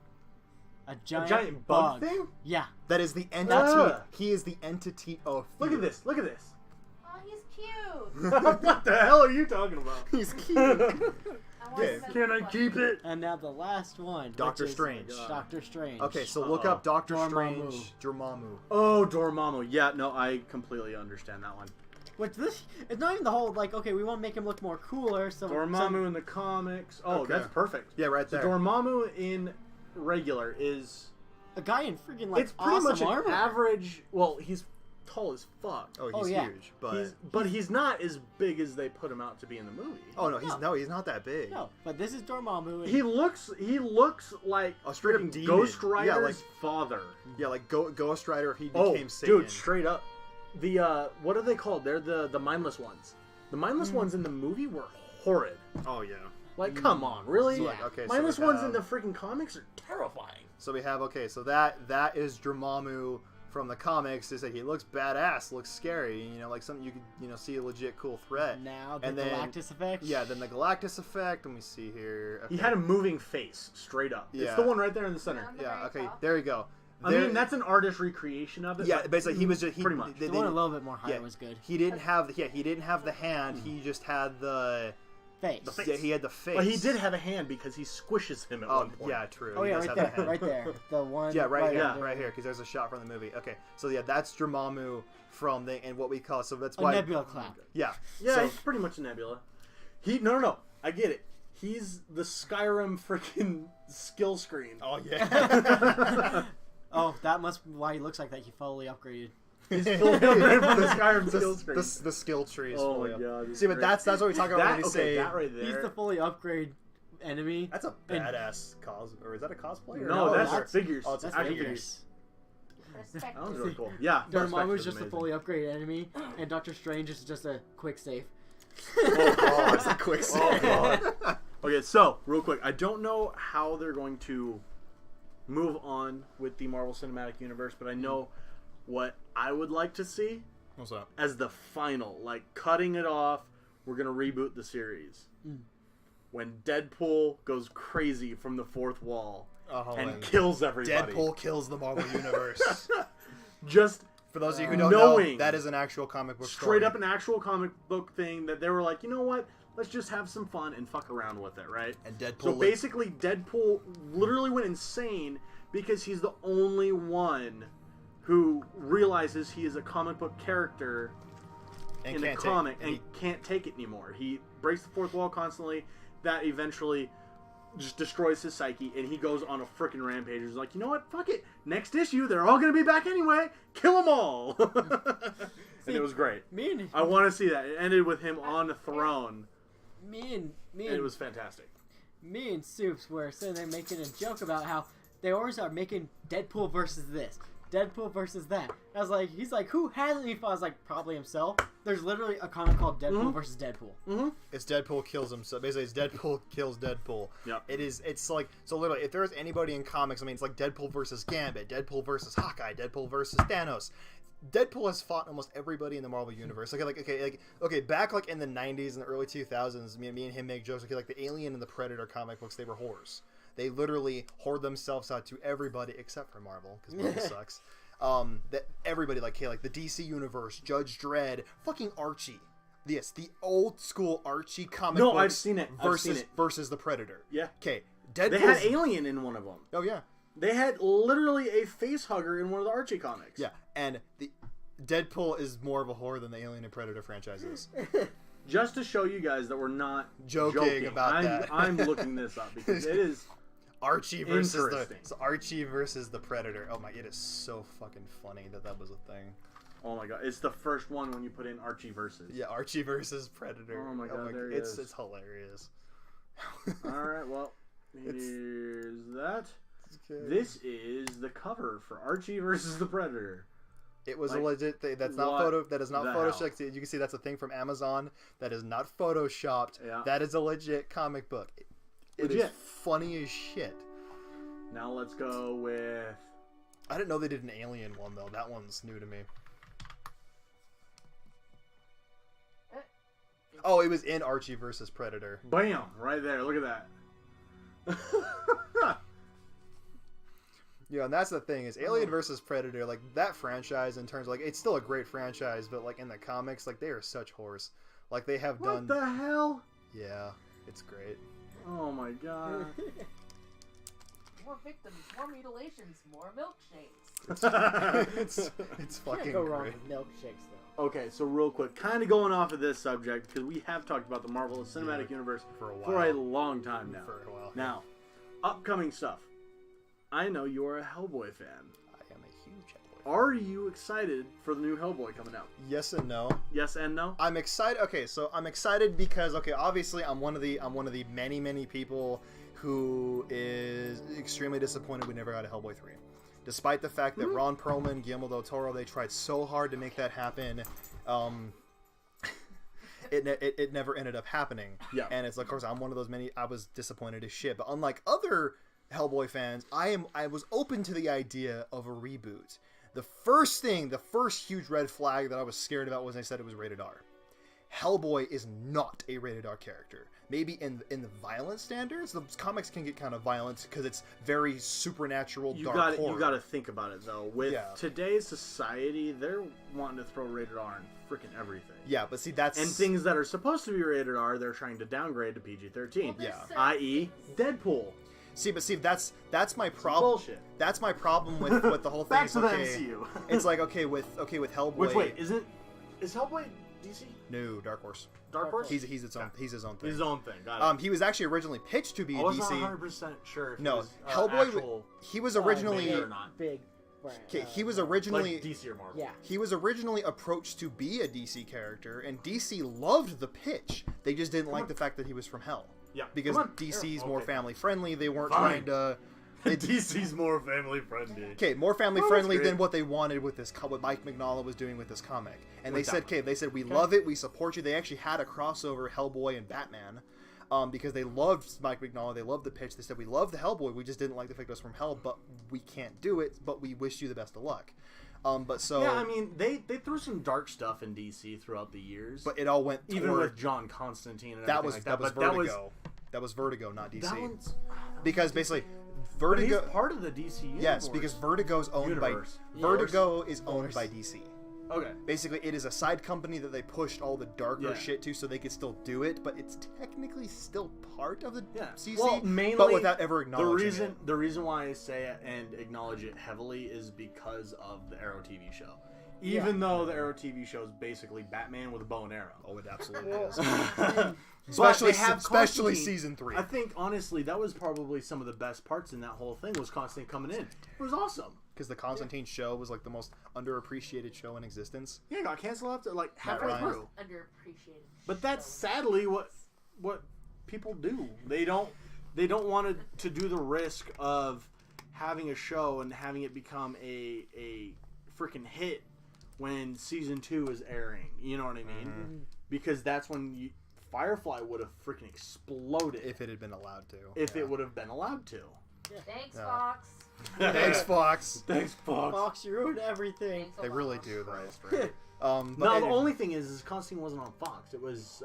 A giant bug thing? Yeah. That is the entity. Ah. He is the entity of Look fear. at this. Look at this. Oh, he's cute. What the hell are you talking about? He's cute. I want Yeah. to send Can him I a keep question. it? And now the last one. Doctor which is Strange. Doctor Strange. Okay, so look up Doctor Dormammu. Strange. Dormammu. Oh, Dormammu. Yeah, no, I completely understand that one. Which this, it's not even the whole, like, okay, we want to make him look more cooler, so... Dormammu in the comics. Oh, Okay. that's perfect. Yeah, right So there. Dormammu in regular is... A guy in freaking, like, It's pretty awesome much an armor. average... Well, he's tall as fuck. Oh, Oh, he's yeah. huge, but But he's not as big as they put him out to be in the movie. oh no, he's not that big. No, but this is Dormammu. And He looks like A straight up freaking demon. Ghost Yeah, Rider's like- father. Yeah, like Ghost Rider if he Oh, became Satan. dude, straight up. The what are they called? They're the mindless ones. The mindless ones in the movie were horrid. Oh yeah. Like, come on, really? Yeah. Okay, so mindless we ones have- in the freaking comics are terrifying. So we have so that is Dormammu from the comics. They say he looks badass, looks scary. You know, like something you could see a legit cool threat. now the and then- Galactus effect. Yeah, then the Galactus effect. Let me see here. Okay. He had a moving face, straight up. It's Yeah. the one right there in the center. On the Yeah. very Okay. top. There you go. I mean, that's an artist recreation of it. Yeah, but basically he was just pretty much. The one a little bit more higher was good. He didn't have the hand. He just had the Face. The face. Yeah, he had the face. But he did have a hand because he squishes him at Oh one point. yeah, true. Oh He yeah, does right have a there, hand. right there. The one. Yeah, right here, under- right here, because there's a shot from the movie. Okay, so yeah, that's Dormammu from the and what we call. So that's A why. nebula cloud. Yeah. Yeah, So, he's pretty much a nebula. No. I get it. He's the Skyrim freaking skill screen. oh yeah. Oh, that must be why he looks like that. He fully upgraded. He's fully upgraded from the Skyrim skill the, screen. the skill tree is Oh fully my up. God, it's See, but great. that's what we talk about when we okay, say that right there. He's the fully upgrade enemy. that's a And- badass or is that a cosplay? Or No, that's that's- figures. oh, it's That's action figures. Respect That was this. really cool. Yeah. Dormammu's is just a amazing. fully upgraded enemy, and Doctor Strange is just a quick save. Oh, that's a quick save. Oh, God. Okay, so real quick, I don't know how they're going to move on with the Marvel Cinematic Universe, but I know what I would like to see What's up? as the final, like cutting it off. We're gonna reboot the series when Deadpool goes crazy from the fourth wall and kills everybody. Deadpool kills the Marvel Universe. Just For those of you who don't know, knowing that is an actual comic book straight story. up an actual comic book thing that they were like, you know what? Let's just have some fun and fuck around with it, right? And Deadpool. So basically, Deadpool literally went insane because he's the only one who realizes he is a comic book character in a comic and can't take it anymore. He breaks the fourth wall constantly. That eventually just destroys his psyche, and he goes on a freaking rampage. He's like, you know what? Fuck it. Next issue, they're all going to be back anyway. Kill them all. And it was great. I want to see that. It ended with him on the throne. And it was fantastic. Me and Soups were sitting there making a joke about how they always are making Deadpool versus this, Deadpool versus that. I was like, he's like, who hasn't he fought? I was like, probably himself. There's literally a comic called Deadpool versus Deadpool. Mm-hmm. It's Deadpool kills himself. Basically, it's Deadpool kills Deadpool. Yep. It's like, so literally, if there's anybody in comics, I mean, it's like Deadpool versus Gambit, Deadpool versus Hawkeye, Deadpool versus Thanos. Deadpool has fought almost everybody in the Marvel universe. Okay, back like in the 90s and the early 2000s, me and him make jokes. Okay, like the Alien and the Predator comic books, they were whores. They literally whored themselves out to everybody except for Marvel, because Marvel sucks. That everybody like the DC universe, Judge Dredd, fucking Archie. Yes, the old school Archie comic books. No, I've seen it. Versus the Predator. Yeah. Okay, Deadpool. They had Alien in one of them. Oh yeah. They had literally a face hugger in one of the Archie comics. Yeah, and the Deadpool is more of a whore than the Alien and Predator franchises. Just to show you guys that we're not joking about that. I'm looking this up because it is Archie versus interesting. Archie versus the Predator. Oh my, it is so fucking funny that was a thing. Oh my god, it's the first one when you put in Archie versus. Yeah, Archie versus Predator. Oh my god, there he is. It's hilarious. All right, well, here's that. Okay. This is the cover for Archie versus the Predator. It was Like, a legit thing. That's not what That is not the photoshopped. You can see that's a thing from Amazon. That is not photoshopped. Yeah. That is a legit comic book. It is Legit. funny as shit. Now let's go with. I didn't know they did an Alien one though. That one's new to me. Oh, it was in Archie versus Predator. Bam! Right there. Look at that. Yeah, and that's the thing is Alien versus Predator, like that franchise in terms of, like, it's still a great franchise, but like in the comics, like they are such whores. Like they have What done. the hell? Yeah, it's great. Oh my god. More victims, more mutilations, more milkshakes. It's fucking Can't go wrong great. with milkshakes though. Okay, so real quick, kind of going off of this subject because we have talked about the Marvel Cinematic Universe For a while. for a long time now. For a while. Now, upcoming stuff. I know you are a Hellboy fan. I am a huge Hellboy. Are you excited for the new Hellboy coming out? Yes and no. Yes and no? I'm excited. Okay, so I'm excited because obviously I'm one of the many people who is extremely disappointed we never got a Hellboy 3. Despite the fact that Ron Perlman, Guillermo del Toro, they tried so hard to make that happen, it never ended up happening. Yeah. And it's, of course, I'm one of those many. I was disappointed as shit. But unlike other Hellboy fans, I was open to the idea of a reboot. The first huge red flag that I was scared about was they said it was rated R. Hellboy is not a rated R character. Maybe in the violence standards, the comics can get kind of violent because it's very supernatural, dark horror. You got to think about it though. With today's society, they're wanting to throw rated R in freaking everything. Yeah, but see that's And things that are supposed to be rated R, they're trying to downgrade to PG-13. Yeah. I.e., Deadpool. See, that's my problem. Bullshit. That's my problem with the whole thing. Back to the Okay, MCU. It's like with Hellboy. Which wait, is Hellboy DC? No, Dark Horse. Dark Horse? He's his own thing. His own thing. Got it. He was actually originally pitched to be I a wasn't DC. 100% sure if No, it was, Hellboy. actual, He was originally. big or not. Big brand. Okay, he was originally. like DC or Marvel. Yeah. He was originally approached to be a DC character, and DC loved the pitch. They just didn't like the fact that he was from Hell. Yeah. Because Come on. DC's Sure. more Okay. family friendly. They weren't Fine. trying to. DC's more family friendly. Okay, more family Well, friendly that's than great. what they wanted with this, what Mike Mignola was doing with this comic. And With they that said, one. we love it, we support you. They actually had a crossover Hellboy and Batman, because they loved Mike Mignola, they loved the pitch. They said, we love the Hellboy, we just didn't like the fact it was from Hell, but we can't do it, but we wish you the best of luck. But so... Yeah, I mean, they threw some dark stuff in DC throughout the years. But it all went even toward... with John Constantine and that everything was like that was but that Vertigo. That was Vertigo, not DC. That one's... Because basically, But he's Vertigo... part of the DC universe. Yes, because Vertigo's owned Universe. by... Vertigo is owned by DC. Okay. Basically, it is a side company that they pushed all the darker Yeah. shit to so they could still do it, but it's technically still part of the Yeah. CC, Well, mainly, but without ever acknowledging it. The reason why I say it and acknowledge it heavily is because of the Arrow TV show. Even though the Arrow TV show is basically Batman with a bow and arrow. Oh, it absolutely Well, is. Especially especially season 3. I think, honestly, that was probably some of the best parts in that whole thing was Constantine coming in. It was awesome. Because the Constantine show was like the most underappreciated show in existence. Yeah, it got canceled after like halfway Ryan. through. Underappreciated. But that's sadly what people do. They don't want to do the risk of having a show and having it become a freaking hit when season 2 is airing. You know what I mean? Because that's when Firefly would have freaking exploded If it had been allowed to. if it would have been allowed to. Thanks, Yeah. Fox. Thanks, Fox. Thanks, Fox. Fox, you ruined everything. Thanks a They lot. really do, Christ, though. right. But No, the anyway. only thing is Constantine wasn't on Fox. It was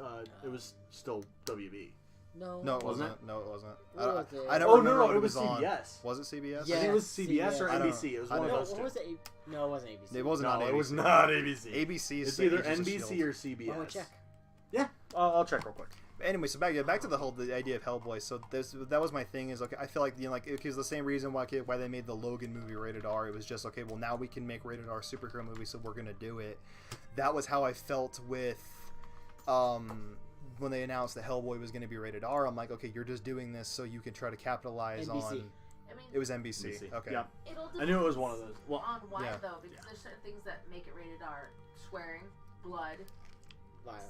still WB. No. No, it Wasn't wasn't. No, it wasn't. What was it? I don't Oh, remember no, what it was on. CBS. Was it CBS? Yeah. I think it was CBS or CBS. I don't NBC. It was I one of don't those What two. was it? No, it wasn't ABC. It wasn't on No, ABC. it was not ABC. ABC is It's either Agents of NBC S.H.I.E.L.D. or CBS. Oh, check. Yeah, I'll check real quick. Anyway, so back to the idea of Hellboy. So that was my thing. Is okay. I feel like because the same reason why they made the Logan movie rated R. It was just okay. Well, now we can make rated R superhero movies, so we're gonna do it. That was how I felt with when they announced that Hellboy was going to be rated R. I'm like, okay, you're just doing this so you can try to capitalize NBC. on. I mean, It was NBC. Okay. Yeah. it'll I knew it was one of those. Well, on why yeah. though, because there's certain things that make it rated R: swearing, blood,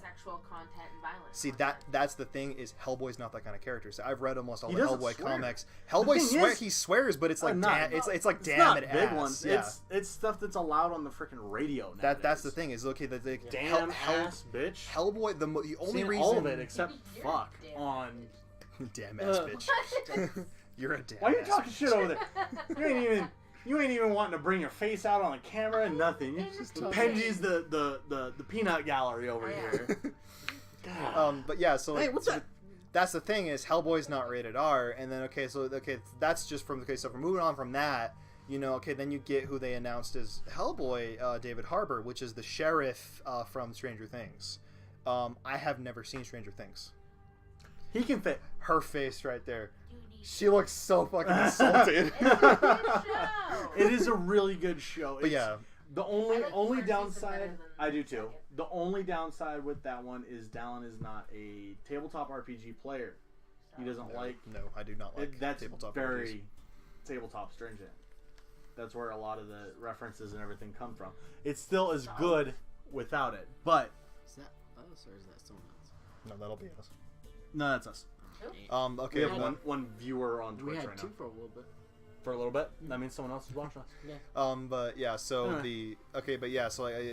sexual content and violence. See, that's the thing is Hellboy's not that kind of character. So I've read almost all He the doesn't Hellboy swear. comics. Hellboy he swears, but it's like it's like damn not it big ass. ones. Yeah. It's stuff that's allowed on the freaking radio now. That's the thing is okay. The damn ass bitch. Hellboy. The only Seen reason all of it except You're fuck damn. on. damn ass bitch. You're a damn. Why are you ass talking bitch. shit over there? You ain't even wanting to bring your face out on the camera. Nothing. It's just Penji's the peanut gallery over here. God. But yeah, so Hey, what's that? That's the thing is Hellboy's not rated R, and then that's just from so if we're moving on from that, then you get who they announced as Hellboy, David Harbour, which is the sheriff from Stranger Things. I have never seen Stranger Things. He can fit. Her face right there. She looks so fucking insulted. It's a good show. It is a really good show. But yeah. The I only like the first season downside better than I do the too. second. The only downside with that one is Dallin is not a tabletop RPG player. He doesn't like No, I do not like that's tabletop very RPGs. tabletop stringent. That's where a lot of the references and everything come from. It still is good without it, but Is that us or is that someone else? No, that'll be us. no, that's us. Okay, We have had- one viewer on We Twitch had right two now for a little bit. for a little bit. That means someone else is watching us. but yeah, so Anyway.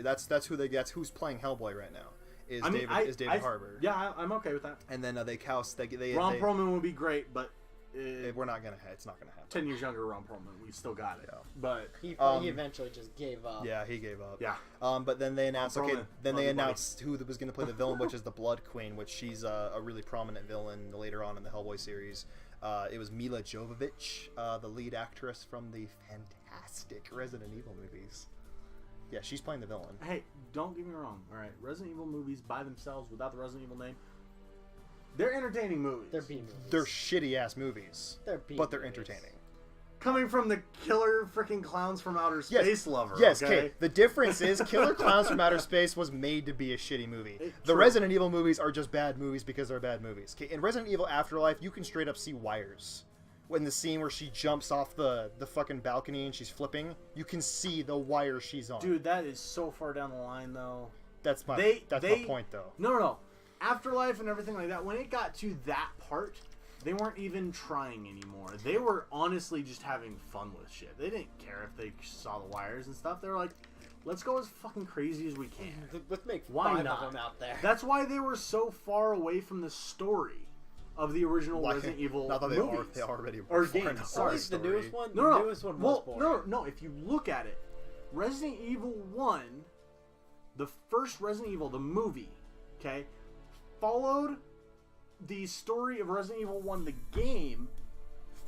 that's who's playing Hellboy right now. Is I mean, David Harbour. Yeah, I'm okay with that. And then they Ron Perlman would be great, but we're not gonna. It's not gonna happen. 10 years younger Ron Perlman, we still got it. Yeah. But He eventually just gave up. Yeah, he gave up. yeah, But then they announced. Perlman, Then love they you, buddy. announced who was going to play the villain, which is the Blood Queen, which she's a really prominent villain later on in the Hellboy series. It was Mila Jovovich, the lead actress from the fantastic Resident Evil movies. Yeah, she's playing the villain. hey, don't get me wrong. All right, Resident Evil movies by themselves, without the Resident Evil name, they're entertaining movies. They're B movies. They're shitty ass movies, They're B but they're movies. entertaining. Coming from the killer freaking clowns from outer space lover. Yes, okay. The difference is Killer Clowns from Outer Space was made to be a shitty movie. The True. Resident Evil movies are just bad movies because they're bad movies. Okay, in Resident Evil Afterlife, you can straight up see wires. When the scene where she jumps off the fucking balcony and she's flipping, you can see the wire she's on. Dude, that is so far down the line, though. that's my point, though. No. Afterlife and everything like that, when it got to that part, they weren't even trying anymore. They were honestly just having fun with shit. They didn't care if they saw the wires and stuff. They were like, let's go as fucking crazy as we can. Let's make Why 5 not? of them out there. That's why they were so far away from the story of the original Resident Evil Not that movies. they already Or were far games, enough sorry. in At least the story. newest one. No. The newest one was boring. No. If you look at it, Resident Evil 1, the first Resident Evil, the movie, okay, followed the story of Resident Evil 1, the game,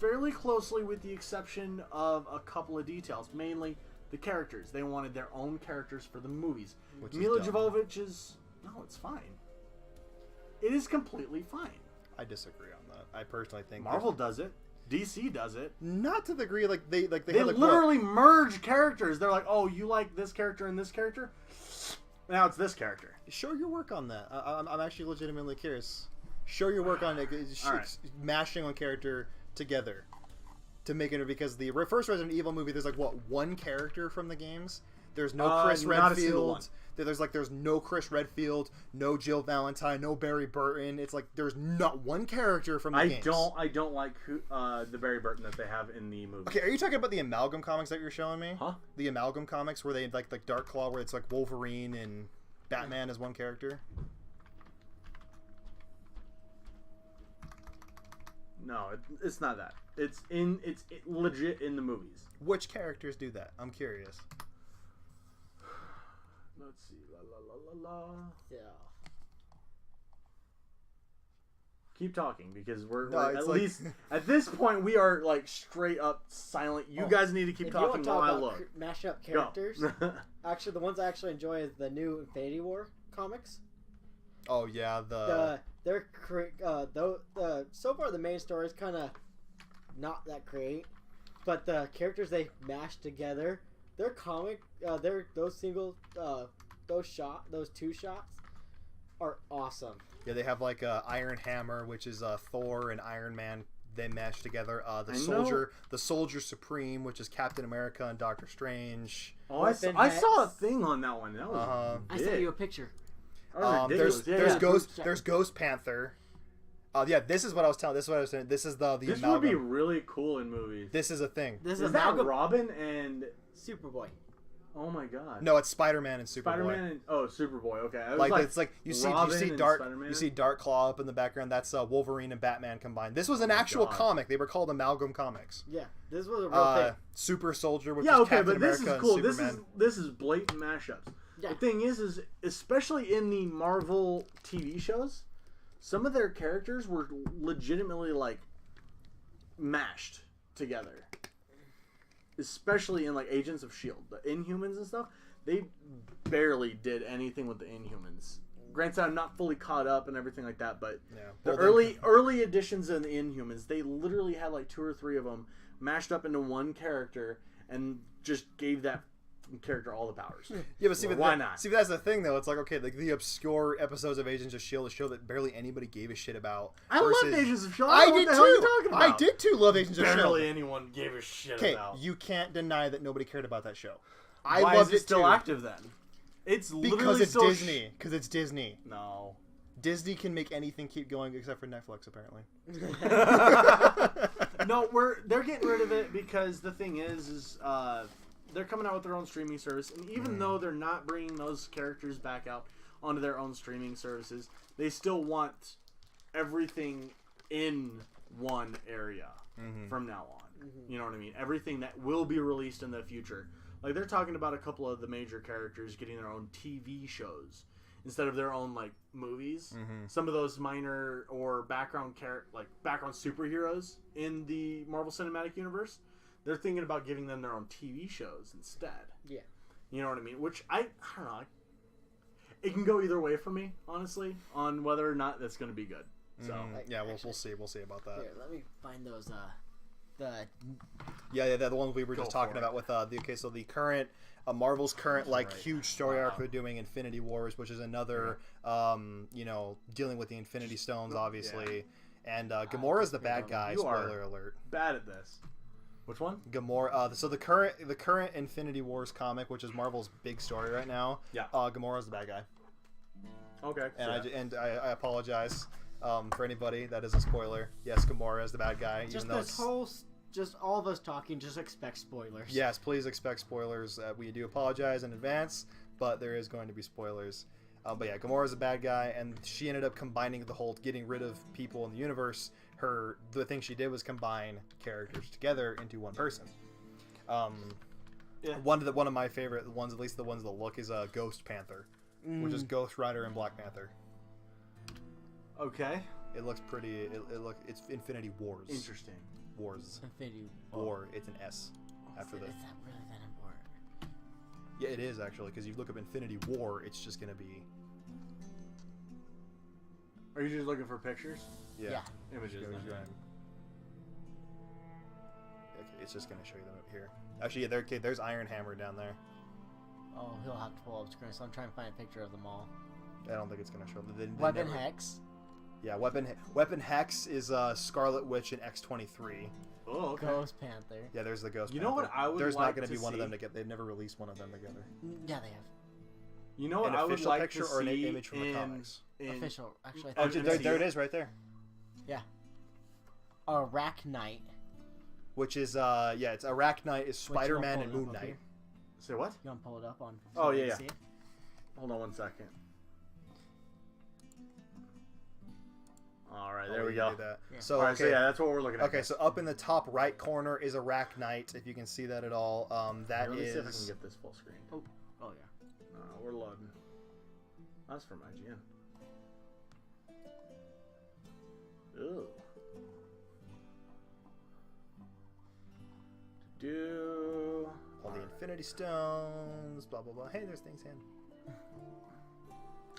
fairly closely with the exception of a couple of details. Mainly the characters. They wanted their own characters for the movies. Which is Mila dumb. Jovovich is... No, it's fine. It is completely fine. I disagree on that. I personally think Marvel does it. DC does it. not to the degree they They had, like, literally merge characters. They're like, oh, you like this character and this character? Now it's this character. Show your work on that. I'm actually legitimately curious. Show your work on it. All right. Mashing on character together to make it, because the first Resident Evil movie, there's like one character from the games. There's no Chris not a single one. Redfield. There's no Chris Redfield, no Jill Valentine, no Barry Burton. It's like there's not one character from the games. I don't like the Barry Burton that they have in the movie. Okay, are you talking about the Amalgam comics that you're showing me? Huh? The Amalgam comics where they like Dark Claw, where it's like Wolverine and Batman as one character. No, it's not that. It's legit in the movies. Which characters do that? I'm curious. Let's see. La. Yeah. Keep talking because we're No, at it's like- least at this point we are like straight up silent. You guys need to keep If you want talking to while talk I about look. mash up Go. characters, actually, the ones I actually enjoy is the new Infinity War comics. Oh yeah, So far the main story is kind of not that great, but the characters they mashed together, their comic, those two shots are awesome. yeah, they have like Iron Hammer, which is Thor and Iron Man. They mash together. The Soldier Supreme, which is Captain America and Doctor Strange. Oh, I saw a thing on that one. That was I big. sent you a picture. There's Ghost Panther. This is what I was telling. This is what I was saying. This is the This amalgam. would be really cool in movies. This is a thing. This Is that Robin and Superboy. Oh my god. No, it's Spider-Man and Superboy. Spider-Man and Superboy. Okay. I was Like it's like you see Spider-Man? you see Dark Claw up in the background. That's Wolverine and Batman combined. This was an actual comic. They were called Amalgam Comics. Yeah, this was a real thing. Super Soldier with Captain America this is cool. and Superman. This is blatant mashups. Yeah. The thing is especially in the Marvel TV shows, some of their characters were legitimately like mashed together. Especially in like Agents of S.H.I.E.L.D. The Inhumans and stuff, they barely did anything with the Inhumans. Granted, I'm not fully caught up and everything like that, but the early editions of the Inhumans, they literally had like 2 or 3 of them mashed up into one character and just gave that character all the powers. Yeah, but see, why not? See, that's the thing though. It's like okay, like the obscure episodes of Agents of S.H.I.E.L.D., a show that barely anybody gave a shit about. I loved Agents of S.H.I.E.L.D. I did too. I did too. Love Agents of S.H.I.E.L.D. Barely anyone gave a shit about. Okay, you can't deny that nobody cared about that show. Why I loved is it still too. active then? It's literally Because it's still Disney. Because it's Disney. No. Disney can make anything keep going except for Netflix, apparently. No, they're getting rid of it because the thing is they're coming out with their own streaming service, and even though they're not bringing those characters back out onto their own streaming services, they still want everything in one area from now on. You know what I mean? Everything that will be released in the future. Like they're talking about a couple of the major characters getting their own TV shows instead of their own like movies. Some of those minor or background superheroes in the Marvel Cinematic Universe, they're thinking about giving them their own TV shows instead. Yeah. You know what I mean? Which I don't know. It can go either way for me, honestly, on whether or not that's going to be good. So yeah, we'll see. We'll see about that. Here, let me find those. The ones we were just talking about with the current Marvel's current huge story arc they're doing, Infinity Wars, which is another dealing with the Infinity Stones, obviously, and Gamora's the bad guy. Spoiler alert. Bad at this. Which one? Gamora. So the current Infinity Wars comic, which is Marvel's big story right now. Yeah. Gamora's the bad guy. Okay. And I apologize for anybody that is a spoiler. Yes, Gamora is the bad guy. Just all of us talking, just expect spoilers. Yes, please expect spoilers. We do apologize in advance, but there is going to be spoilers. But yeah, Gamora's a bad guy, and she ended up combining the whole getting rid of people in the universe. The thing she did was combine characters together into one person. One of my favorite ones, at least the ones that look, is Ghost Panther, which is Ghost Rider and Black Panther. Okay. It looks pretty. It's Infinity Wars. Interesting. Wars. Infinity War. It's an S after the. Is that really that important? Yeah, it is actually, because you look up Infinity War, it's just gonna be. Are you just looking for pictures? Yeah. Images. Okay, it's just gonna show you them up here. Actually, yeah, there's Iron Hammer down there. Oh, he'll have to pull up screen, so I'm trying to find a picture of them all. I don't think it's gonna show. Weapon Hex. Yeah, Weapon Hex is Scarlet Witch and X-23. Oh, okay. Ghost Panther. Yeah, there's the Ghost Panther. You know what I would There's like not going to be one see? of them together. They've never released one of them together. Yeah, they have. You know what An I would official like picture to or an see image from the comics? Official. Actually, Oh, I think there it is right there. Yeah. Arachnite. Which is, it's Arachnite is Spider-Man and Moon Knight. Say what? You want to pull it up on? Oh, yeah. Hold on one second. All right, there we go. Yeah. So, right, so yeah, that's what we're looking at. Okay, so up in the top right corner is Arachnite, if you can see that at all. That Let me is. see if I can get this full screen. Oh yeah. We're loading. That's from IGN. Ooh. All the Infinity Stones, blah blah blah. Hey, there's Thing's hand.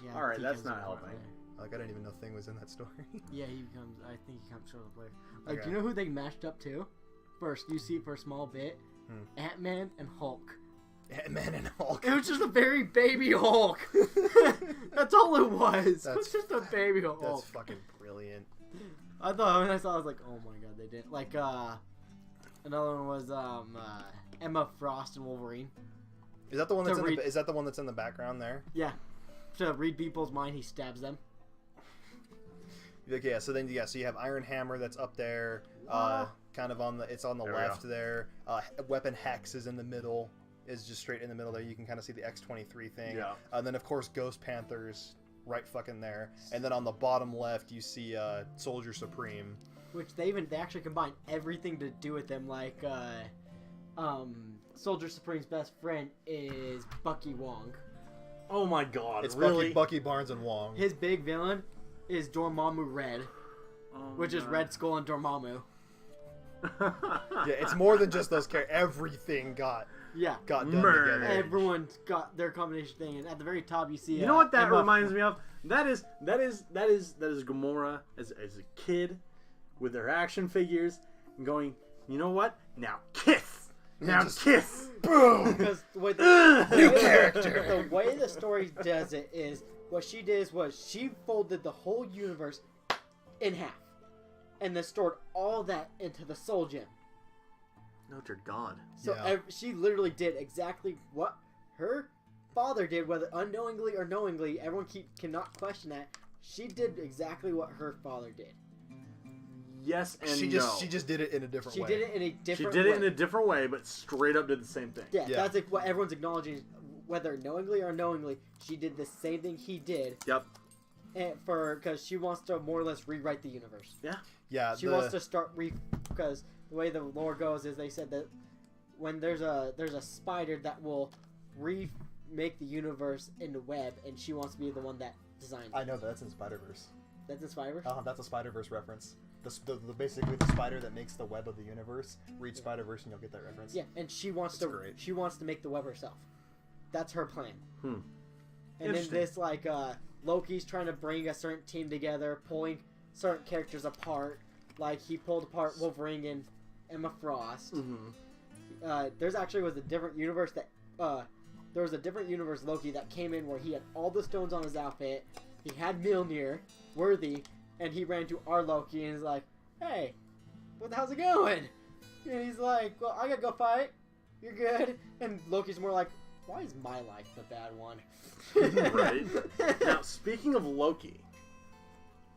Yeah. All right, that's not helping. Like I didn't even know Thing was in that story. Yeah, he becomes. I think he becomes sort of player. Like, do you know who they mashed up to? First, you see for a small bit, Ant-Man and Hulk. Ant-Man and Hulk. It was just a very baby Hulk. That's all it was. It was just a baby Hulk. That's fucking brilliant. I thought when I saw, it, I was like, oh my god, they did. Like, another one was Emma Frost and Wolverine. Is that the one that's is that the one that's in the background there? Yeah. to read people's mind, he stabs them. Yeah, so you have Iron Hammer that's up there, kind of on the left there. Weapon Hex is in the middle, is just straight in the middle there. You can kind of see the X-23 thing. Yeah. And then of course Ghost Panther's right fucking there. And then on the bottom left you see Soldier Supreme. Which they actually combine everything to do with them. Like Soldier Supreme's best friend is Bucky Wong. Oh my god, it's really? Bucky Barnes and Wong. His big villain is Dormammu Red, which is Red Skull and Dormammu. Yeah, it's more than just those characters. Everything got done together. Everyone's got their combination thing, and at the very top you see. You know what that reminds me of? That is Gamora as a kid with her action figures and going, you know what? Now kiss. Now kiss. Boom. Because with new character. The way the story does it is, what she did was she folded the whole universe in half, and then stored all that into the Soul Gem. No, dear God. So she literally did exactly what her father did, whether unknowingly or knowingly. Everyone cannot question that. She did exactly what her father did. Yes and she no. just did it in a different way. She did it in a different way. She did it in a different way, but straight up did the same thing. Yeah, that's like what everyone's acknowledging. Whether knowingly or unknowingly, she did the same thing he did. Yep. And because she wants to more or less rewrite the universe. Yeah. Yeah. She wants to start because the way the lore goes is they said that when there's a spider that will remake the universe into web, and she wants to be the one that designs it. I know that's in Spider-Verse. That's in Spider-Verse? That's a Spider-Verse reference. Basically the spider that makes the web of the universe. Read Spider-Verse and you'll get that reference. Yeah, and she wants to make the web herself. That's her plan. And then this Loki's trying to bring a certain team together, pulling certain characters apart. Like he pulled apart Wolverine and Emma Frost. There's actually was a different universe there was a different universe Loki that came in where he had all the stones on his outfit. He had Mjolnir, Worthy, and he ran to our Loki and he's like, "Hey, how's it going?" And he's like, "Well, I gotta go fight. You're good." And Loki's more like, "Why is my life the bad one?" Right. Now, speaking of Loki,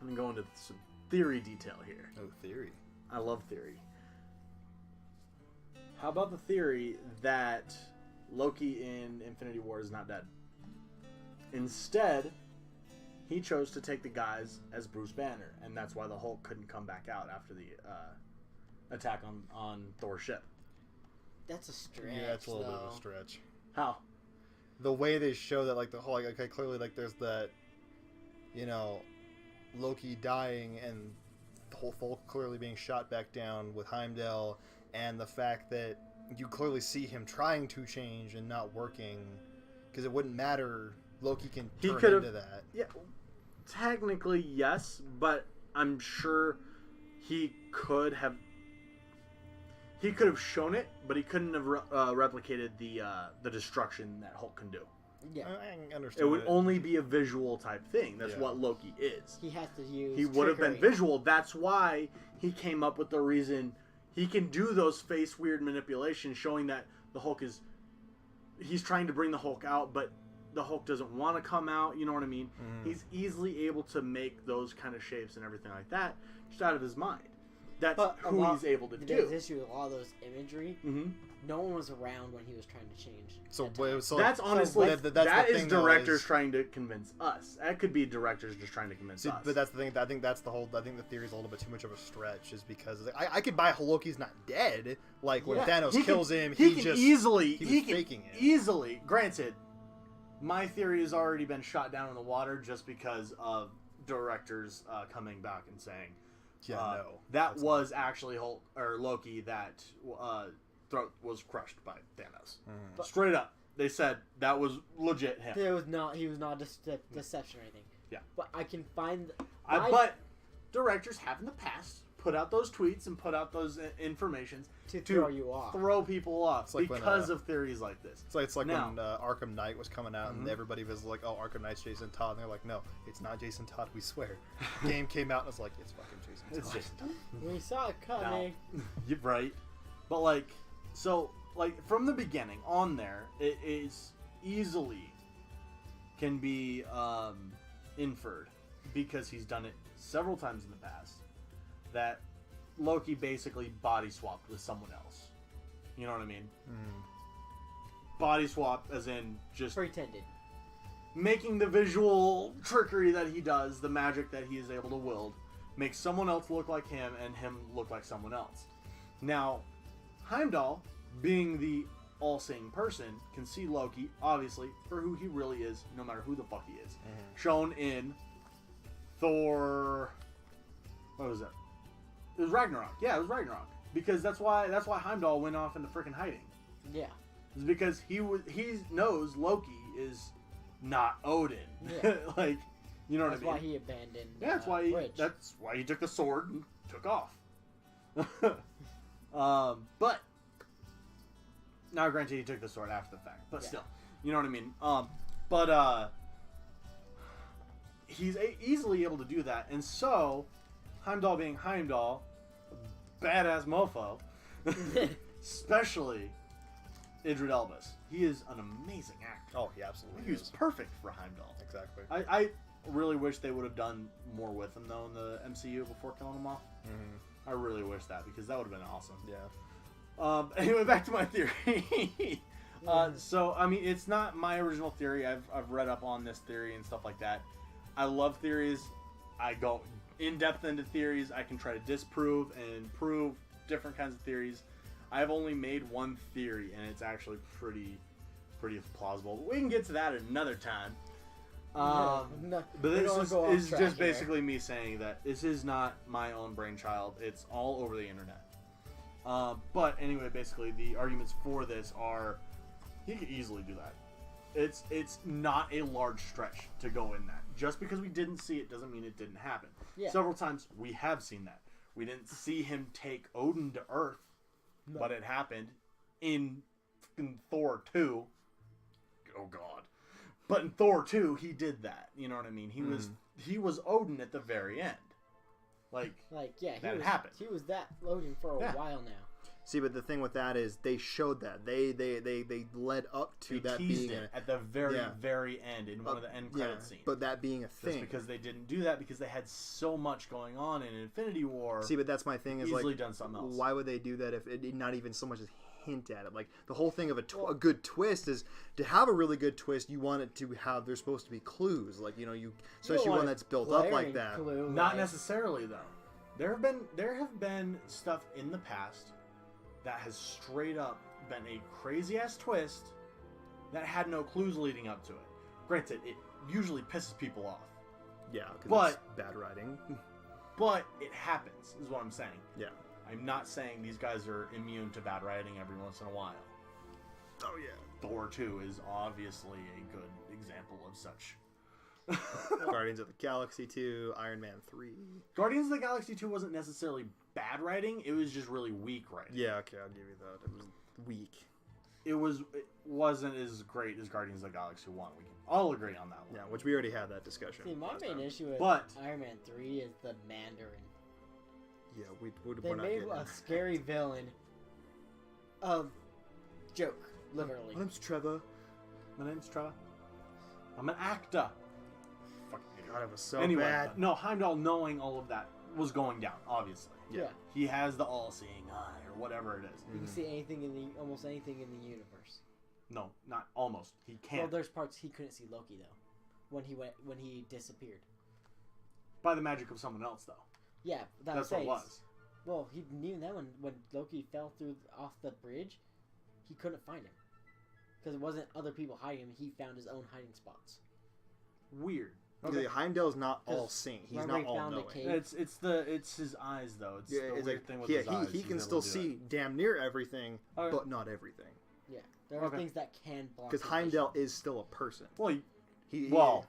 I'm gonna go into some theory detail here. Oh, theory. I love theory. How about the theory that Loki in Infinity War is not dead? Instead, he chose to take the guise as Bruce Banner, and that's why the Hulk couldn't come back out after the attack on Thor's ship. That's a stretch. Yeah, that's a little bit of a stretch. How? The way they show that, like, the whole, like, clearly, like, there's that, Loki dying and the whole Hulk clearly being shot back down with Heimdall, and the fact that you clearly see him trying to change and not working, because it wouldn't matter. Loki can turn into that. Yeah, technically yes, but I'm sure he could have shown it, but he couldn't have replicated the destruction that Hulk can do. Yeah, I understand. It would only be a visual type thing. That's what Loki is. He has to use. He would have been visual. That's why he came up with the reason he can do those face weird manipulations, showing that the Hulk is. He's trying to bring the Hulk out, but the Hulk doesn't want to come out. You know what I mean? He's easily able to make those kind of shapes and everything like that just out of his mind. That's who he's able to do. The issue with all those imagery. No one was around when he was trying to change. So that's honestly that is directors trying to convince us. That could be directors just trying to convince us. But that's the thing. I think that's the whole. I think the theory is a little bit too much of a stretch, is because I could buy Loki's not dead. Like when Thanos kills him, he was faking it. Easily. Granted, my theory has already been shot down in the water just because of directors coming back and saying, that was actually Hulk or Loki that throat was crushed by Thanos. Straight up, they said that was legit him. He was not deception or anything. Yeah, but I can find. But directors have in the past put out those tweets and put out those informations to throw you off, throw people off because of theories like this. It's like now, when Arkham Knight was coming out and everybody was like, "Oh, Arkham Knight's Jason Todd," and they're like, "No, it's not Jason Todd. We swear." Game came out and it's like, "It's fucking Jason Todd." It's Jason Todd. We saw it coming. You're right, but from the beginning on there, it is easily can be inferred, because he's done it several times in the past, that Loki basically body swapped with someone else. You know what I mean? Body swap as in just Pretended. making the visual trickery that he does, the magic that he is able to wield, make someone else look like him and him look like someone else. Now, Heimdall, being the all-seeing person, can see Loki, obviously, for who he really is, no matter who the fuck he is. Shown in Thor... What was that? It was Ragnarok. Yeah, it was Ragnarok. Because that's why Heimdall went off into freaking hiding. Yeah. It's because he knows Loki is not Odin. Yeah. Like, you know That's what I mean? why he abandoned. Yeah, Bridge. that's why he took the sword and took off. But now, granted, he took the sword after the fact, but Yeah. still, you know what I mean. He's easily able to do that, and so Heimdall, being Heimdall, badass mofo, especially Idris Elba. He is an amazing actor. Oh, he absolutely He was is. perfect for Heimdall. Exactly. I really wish they would have done more with him, though, in the MCU before killing him off. I really wish that, because that would have been awesome. Yeah. Anyway, back to my theory. So, I mean, it's not my original theory. I've read up on this theory and stuff like that. I love theories. I go in depth into theories. I can try to disprove and prove different kinds of theories. I've only made one theory, and it's actually pretty plausible. But we can get to that another time. But this is just basically me saying that this is not my own brainchild. It's all over the internet. But anyway, basically, the arguments for this are he could easily do that. It's not a large stretch to go in that. Just because we didn't see it doesn't mean it didn't happen. Yeah. Several times we have seen that. We didn't see him take Odin to Earth, but it happened in Thor 2. Oh God. But in Thor 2, he did that. You know what I mean? He was Odin at the very end. Like yeah, that happened. He was that Odin for a while now. See, but the thing with that is they showed that they led up to that teased being it at the very end in one of the end credit scenes. But that being a thing, just because they didn't do that because they had so much going on in Infinity War. See, but that's my thing is easily like, done something else. Why would they do that if it did not even so much as hint at it? Like the whole thing of a good twist is to have a really good twist. You want it to have there's supposed to be clues, like especially one that's built up like that. Not necessarily though. There have been stuff in the past that has straight up been a crazy ass twist that had no clues leading up to it. Granted, it usually pisses people off. Yeah, because it's bad writing. But it happens, is what I'm saying. Yeah. I'm not saying these guys are immune to bad writing every once in a while. Oh yeah. Thor 2 is obviously a good example of such. Guardians of the Galaxy 2, Iron Man 3. Guardians of the Galaxy 2 wasn't necessarily bad writing, it was just really weak writing. Yeah, okay, I'll give you that. It was weak. It wasn't as great as Guardians of the Galaxy 1. We can all agree on that one. Yeah, which we already had that discussion. See, my main issue with Iron Man 3 is the Mandarin. Yeah, they made a scary villain of joke, literally. My name's Trevor. I'm an actor. God, it was so anyway, bad. No, Heimdall knowing all of that was going down, obviously. Yeah. He has the all-seeing eye, or whatever it is. You can see almost anything in the universe. No, not almost. He can't. Well, there's parts he couldn't see Loki though, when he disappeared. By the magic of someone else, though. Yeah, that's what it was. Well, even then, when Loki fell off the bridge, he couldn't find him because it wasn't other people hiding him. He found his own hiding spots. Weird. Okay. Heimdall's not all seeing. He's not all knowing. It's his eyes though. It's the weird thing with his eyes. He can still see damn near everything, but not everything. Yeah, there are things that can block. Because Heimdall is still a person. Well,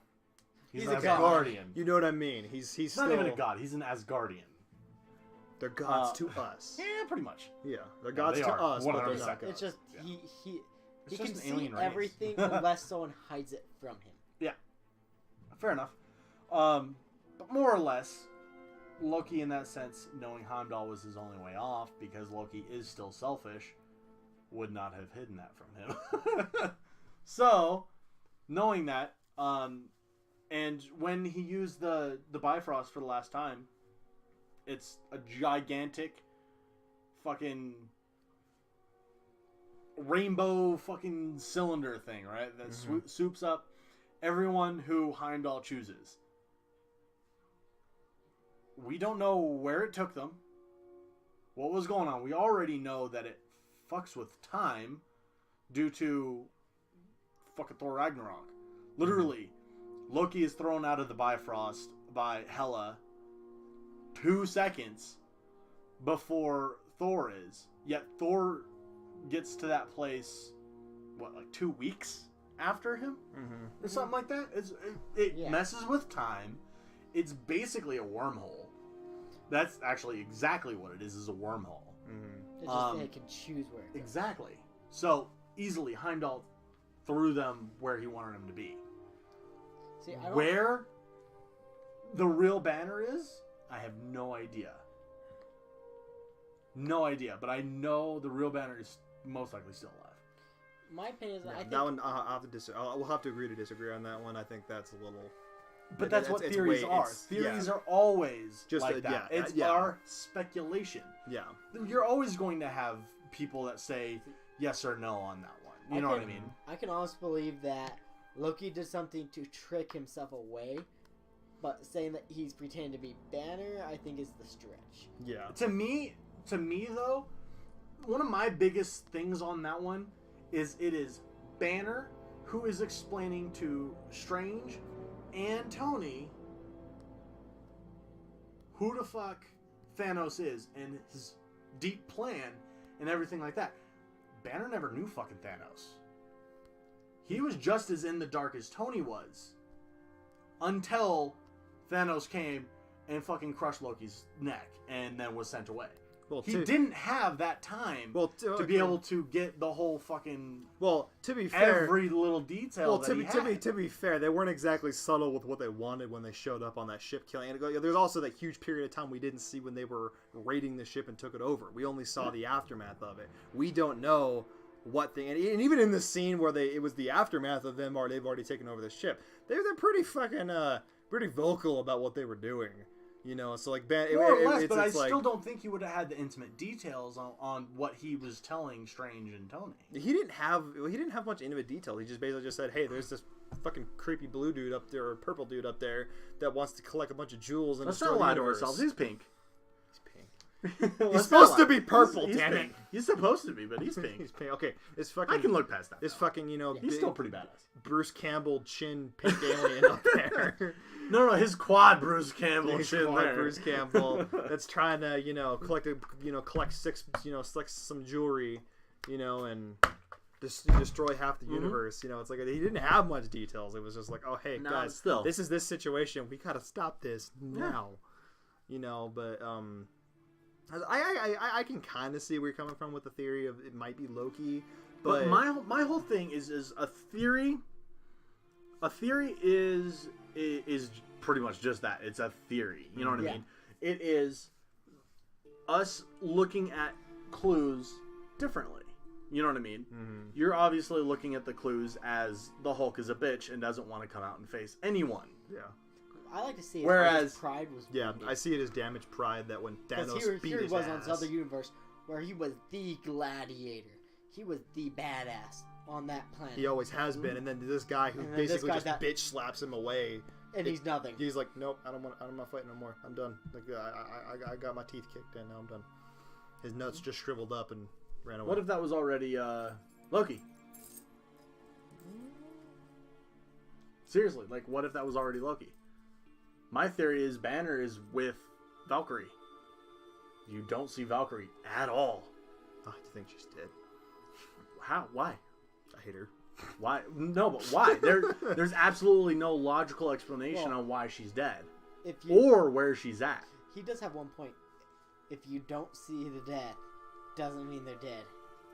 he's a guardian. You know what I mean? He's still not even a god. He's an Asgardian. They're gods to us. Yeah, pretty much. Yeah, they're gods to us, but they're not gods. It's just he can see alien race. everything unless someone hides it from him. Yeah, fair enough. But more or less, Loki, in that sense, knowing Heimdall was his only way off, because Loki is still selfish, would not have hidden that from him. So, knowing that, And when he used the Bifrost for the last time, it's a gigantic fucking rainbow fucking cylinder thing, right? That swoops up everyone who Heimdall chooses. We don't know where it took them, what was going on. We already know that it fucks with time due to fucking Thor Ragnarok. Literally, Loki is thrown out of the Bifrost by Hela 2 seconds before Thor is. Yet Thor gets to that place, what, like 2 weeks after him? Or something like that? It messes with time. It's basically a wormhole. That's actually exactly what it is a wormhole. It's just they can choose where it goes. Exactly. So, easily, Heimdall threw them where he wanted them to be. See, Where the real Banner is, I have no idea. No idea. But I know the real Banner is most likely still alive. My opinion is that I think... That one, we'll have to agree to disagree on that one. I think that's a little... But that's what theories are. Theories are always just like that. It's our speculation. Yeah. You're always going to have people that say yes or no on that one. You know what I mean? I can honestly believe that Loki did something to trick himself away, but saying that he's pretending to be Banner, I think is the stretch. Yeah. To me though, one of my biggest things on that one is it is Banner who is explaining to Strange and Tony who the fuck Thanos is and his deep plan and everything like that. Banner never knew fucking Thanos. He was just as in the dark as Tony was until Thanos came and fucking crushed Loki's neck and then was sent away. Well, he didn't have that time to be able to get the whole fucking... Well, to be fair... Every little detail to be fair, they weren't exactly subtle with what they wanted when they showed up on that ship killing. And there's also that huge period of time we didn't see when they were raiding the ship and took it over. We only saw the aftermath of it. We don't know what thing... And even in the scene where it was the aftermath of them, or they've already taken over the ship, they're pretty fucking... pretty vocal about what they were doing. You know, so like more or less, but I still don't think he would have had the intimate details on what he was telling Strange and Tony. He didn't have much intimate detail. He just basically just said, "Hey, there's this fucking creepy blue dude up there or purple dude up there that wants to collect a bunch of jewels and let's not lie to ourselves. He's pink. He's pink. He's supposed to be purple. He's damn pink. it. He's supposed to be, but he's pink. He's pink. Okay, it's fucking. I can look past that. It's fucking he's still pretty badass. Bruce Campbell chin pink alien up there. No, his quad Bruce Campbell chin there. Bruce Campbell that's trying to collect select some jewelry, and destroy half the universe. It's like he didn't have much details. It was just like, oh hey guys, this is this situation. We gotta stop this now. But I can kind of see where you're coming from with the theory of it might be Loki. But my whole thing is a theory. A theory is pretty much just that. It's a theory. You know what I mean? It is us looking at clues differently. You know what I mean? Mm-hmm. You're obviously looking at the clues as the Hulk is a bitch and doesn't want to come out and face anyone. Yeah. I like to see it as pride was I see it as damaged pride that when Thanos beat his was ass. on this other universe where he was the gladiator. He was the badass on that planet. He always has been, and then this guy who basically just bitch slaps him away, and he's nothing. He's like, nope, I'm not fighting no more. I'm done. Like I got my teeth kicked in. Now I'm done. His nuts just shriveled up and ran away. What if that was already Loki? Seriously, like what if that was already Loki? My theory is Banner is with Valkyrie. You don't see Valkyrie at all. I think she's dead. How? Why? I hate her. Why? No, but why? There's absolutely no logical explanation on why she's dead. Or where she's at. He does have one point. If you don't see the death, doesn't mean they're dead.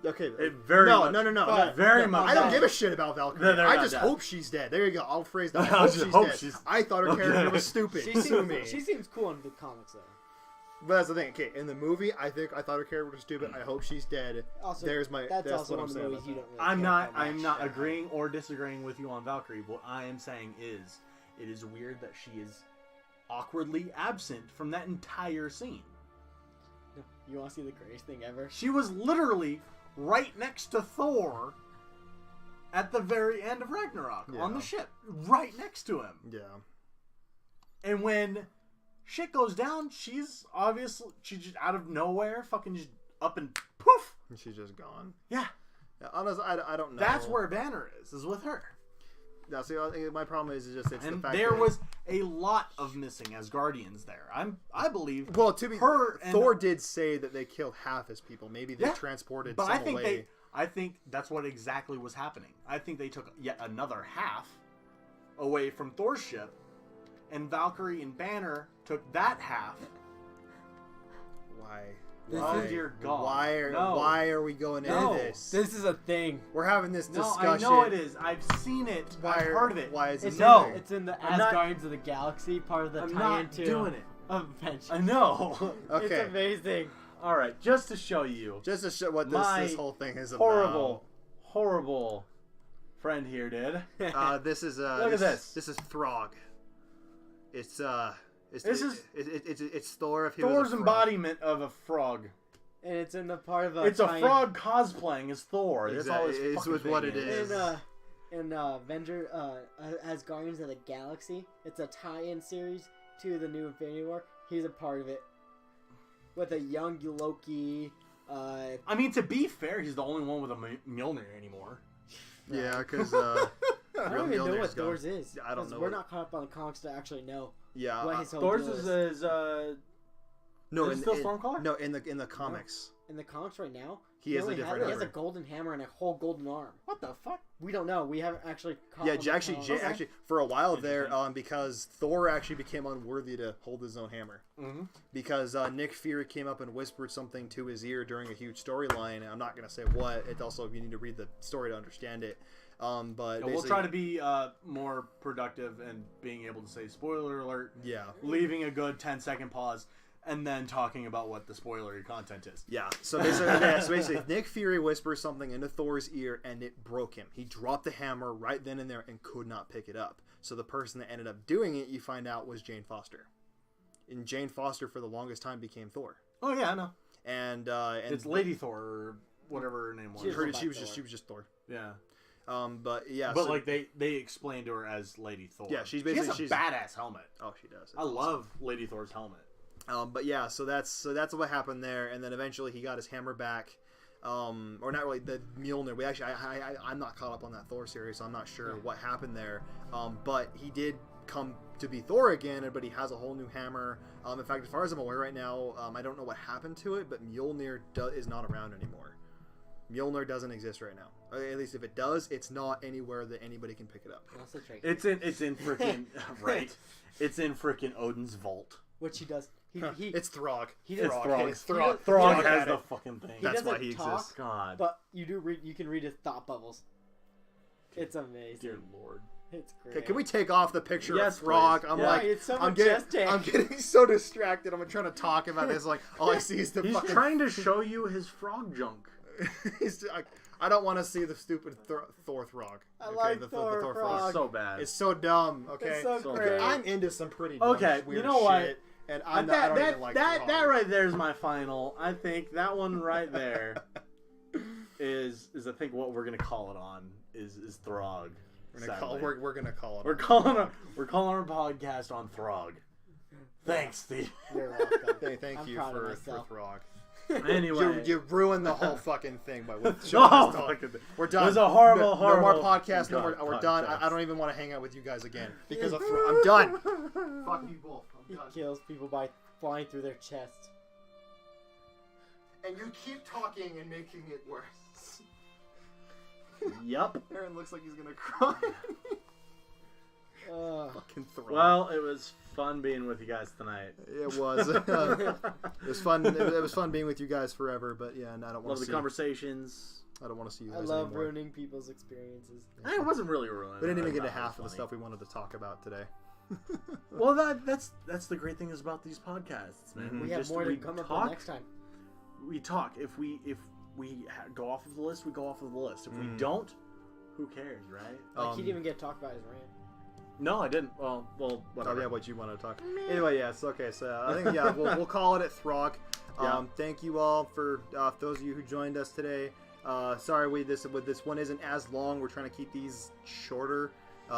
Okay. No. Very much. I don't give a shit about Valkyrie. I just hope she's dead. There you go. I'll phrase that. I hope she's dead. I thought her character was stupid. She seems cool in the comics, though. But that's the thing. Okay, in the movie, I thought her character was stupid. I hope she's dead. Also, That's also what one I'm of the saying. movies you don't really I'm care not. about much. I'm not agreeing or disagreeing with you on Valkyrie. What I am saying is, it is weird that she is awkwardly absent from that entire scene. You want to see the greatest thing ever? She was literally right next to Thor at the very end of Ragnarok on the ship, right next to him. Yeah. And when shit goes down, she's just out of nowhere, fucking just up and poof. She's just gone. Yeah. Honestly, I don't know. That's where Banner is with her. Now, see, my problem is just it's And the fact there that was a lot of missing Asgardians there. I believe. Well, to be her and Thor did say that they killed half his people. Maybe they transported but some away. I think that's what exactly was happening. I think they took yet another half away from Thor's ship, and Valkyrie and Banner took that half. Why? Oh dear God! Why are we going into this? This is a thing. We're having this discussion. I know it is. I've seen it. I've heard of it. Why is it? It's in the I'm not- Asgardians of the Galaxy, part of the I'm tie-in not to doing it. Avengers. I know. Okay. It's amazing. All right, just to show you, Just to show what My this whole thing is horrible friend here did. about. This is Look at this. This is Throg. It's This is- it's Thor if he was Thor's a frog. embodiment of a frog. And it's in the part of It's a tie-in- frog cosplaying as Thor. That's all his It's fucking with what thing it is. in Asgardians of the Galaxy. It's a tie-in series to the new Infinity War. He's a part of it with a young Loki. I mean, to be fair, he's the only one with a Mjolnir anymore. Yeah, because I don't even know Mjolnir's what gone. Thor's is. I don't 'cause know We're what- not caught up on the comics to actually know Yeah, what his whole Thor's deal is no, is it still Stormcaller? No, in the comics, in the comics right now. he has a only different He has a hammer. golden hammer and a whole golden arm. What the fuck? We don't know. We haven't actually caught Yeah, on the actually, comics. actually, for a while there, Interesting. because Thor actually became unworthy to hold his own hammer. Mm-hmm. Because Nick Fury came up and whispered something to his ear during a huge storyline. I'm not going to say what. It also, you need to read the story to understand it. But We'll try to be more productive and being able to say spoiler alert, Yeah. leaving a good 10-second pause, and then talking about what the spoilery content is. Yeah. So basically, Nick Fury whispers something into Thor's ear, and it broke him. He dropped the hammer right then and there and could not pick it up. So the person that ended up doing it, you find out, was Jane Foster. And Jane Foster, for the longest time, became Thor. Oh yeah, I know. And It's Lady Thor or whatever her name was. she was just Thor. Yeah. But yeah. But so- like they explained to her as Lady Thor. Yeah, she's she basically has a badass helmet. Oh, she does. It's I love Lady Thor's helmet. But yeah, so that's what happened there, and then eventually he got his hammer back, or not really the Mjolnir. We actually, I'm not caught up on that Thor series, so I'm not sure what happened there. But he did come to be Thor again, but he has a whole new hammer. In fact, as far as I'm aware right now, I don't know what happened to it, but Mjolnir is not around anymore. Mjolnir doesn't exist right now. At least if it does, it's not anywhere that anybody can pick it up. That's the trait. It's in freaking right. It's in freaking Odin's vault. Which he does. He It's Throg. He It's does Throg. It's Throg. Throg Throg has had the it. fucking thing. He That's why doesn't he talk, exists. God. But you do read. You can read his thought bubbles. It's amazing. Dear Lord. It's great. Okay, can we take off the picture Yes, of Throg? please. I'm Yeah. like, It's so I'm majestic. getting so distracted. I'm trying to talk about this. Like, all I see is the He's fucking. trying to show you his frog junk. I don't want to see the stupid Thor Throg. I like the Thor Thor Frog. It's so bad. It's so dumb. Okay, It's so So great. bad. I'm into some pretty dumb, Okay, weird you know what? shit, and I don't even like Throg. that right there is my final. I think that one right there is I think what we're gonna call it on is Throg. We're gonna call it. We're calling our podcast on Throg. Thanks, Steve. You're welcome. Thank I'm you proud of for myself. Throg. Anyway, You ruined the whole fucking thing by the showing whole us dog. fucking thing. We're done. It was a horrible, no horrible. more podcasts. No more. We're done. I don't even want to hang out with you guys again because of I'm done. Fuck you both. He I'm done. kills people by flying through their chest. And you keep talking and making it worse. Yep. Aaron looks like he's gonna cry. Fucking Throg. Well, it was fun being with you guys tonight. It was. It was fun. It was fun being with you guys forever. But yeah, and I don't want Love to the see. conversations. I don't want to see you I guys love anymore. ruining people's experiences. It wasn't really ruining. We didn't even get to That was half of the funny. stuff we wanted to talk about today. Well, that's the great thing is about these podcasts, man. Mhm. We have more to come up with next time. We talk. If we go off of the list, we go off of the list. If we don't, who cares, right? Like, he didn't even get to talk about his rant. No, I didn't. Well, whatever. Oh yeah, what you want to talk? Anyway, yes. Okay, so I think we'll call it at Throg. Thank you all for those of you who joined us today. Sorry, this one isn't as long. We're trying to keep these shorter,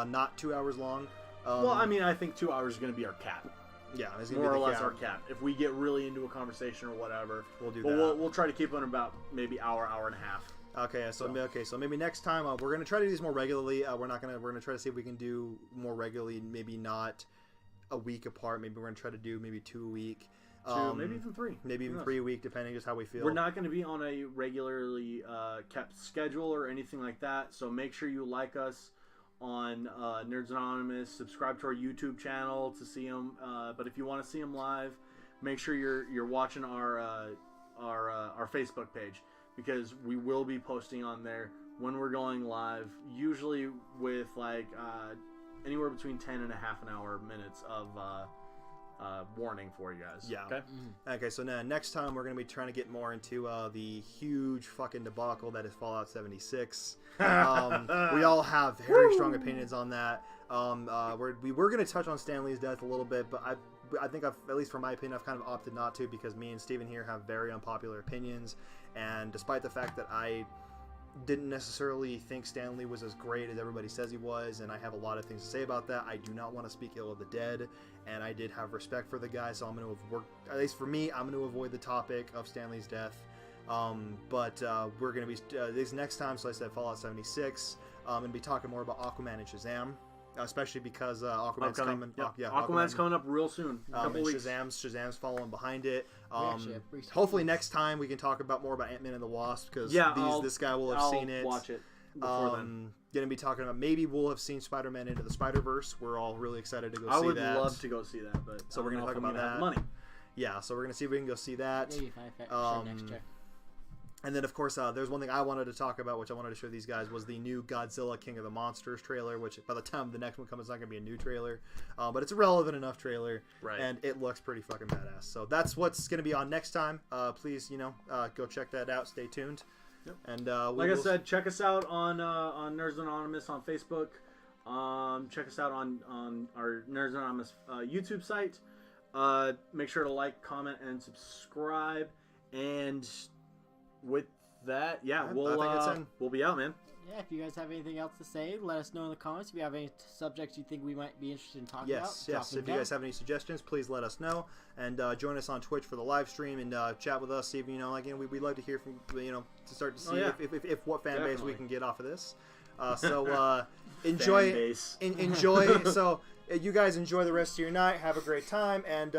not 2 hours long. Well, I mean, I think 2 hours is going to be our cap. Yeah, it's gonna More be or the less our cap. If we get really into a conversation or whatever, we'll do but that. We'll try to keep it about maybe hour and a half. Okay, so maybe next time we're gonna try to do these more regularly. We're gonna try to see if we can do more regularly. Maybe not a week apart. Maybe we're gonna try to do maybe 2 a week. Maybe even 3. Maybe even 3 a week, depending just how we feel. We're not going to be on a regularly kept schedule or anything like that. So make sure you like us on Nerds Anonymous. Subscribe to our YouTube channel to see them. But if you want to see them live, make sure you're watching our Facebook page, because we will be posting on there when we're going live. Usually with like anywhere between 10 and a half an hour minutes of warning for you guys. Yeah. Okay. Okay. So now next time we're gonna be trying to get more into the huge fucking debacle that is Fallout 76. We all have very strong opinions on that. We were gonna touch on Stan Lee's death a little bit, but I think at least for my opinion, I've kind of opted not to, because me and Steven here have very unpopular opinions, and despite the fact that I didn't necessarily think Stan Lee was as great as everybody says he was, and I have a lot of things to say about that, I do not want to speak ill of the dead, and I did have respect for the guy, so I'm going to work, at least for me, I'm going to avoid the topic of Stan Lee's death. But we're going to be this next time, so I said Fallout 76. I'm going to be talking more about Aquaman and Shazam, especially because Aquaman's coming. Yep. Aquaman's coming up real soon. A couple and weeks. Shazam's following behind it. actually have brief Hopefully next time we can talk about more about Ant-Man and the Wasp, because this guy will have seen it. Watch it before then. Gonna be talking about, maybe we'll have seen Spider-Man Into the Spider-Verse. We're all really excited to go see that. I would love to go see that, but so we're gonna talk about that. Money. Yeah, so we're gonna see if we can go see that. Maybe if I show next year. And then, of course, there's one thing I wanted to talk about, which I wanted to show these guys, was the new Godzilla King of the Monsters trailer, which by the time the next one comes, it's not going to be a new trailer. But it's a relevant enough trailer, right? And it looks pretty fucking badass. So that's what's going to be on next time. Please, go check that out. Stay tuned. Yep. And like I said, check us out on Nerds Anonymous on Facebook. Check us out on our Nerds Anonymous YouTube site. Make sure to like, comment, and subscribe. And with that, we'll be out, man. Yeah, if you guys have anything else to say, let us know in the comments. If you have any subjects you think we might be interested in talking about, Yes. If you guys have any suggestions, please let us know, and join us on Twitch for the live stream, and chat with us. See if we'd love to hear from to start to see if what fan base we can get off of this. Enjoy. So you guys enjoy the rest of your night. Have a great time, and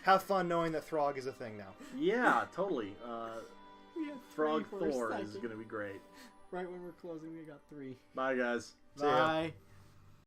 have fun knowing that Throg is a thing now. Yeah, totally. Throg Thor is going to be great. Right when we're closing, we got 3. Bye, guys. See ya. Bye.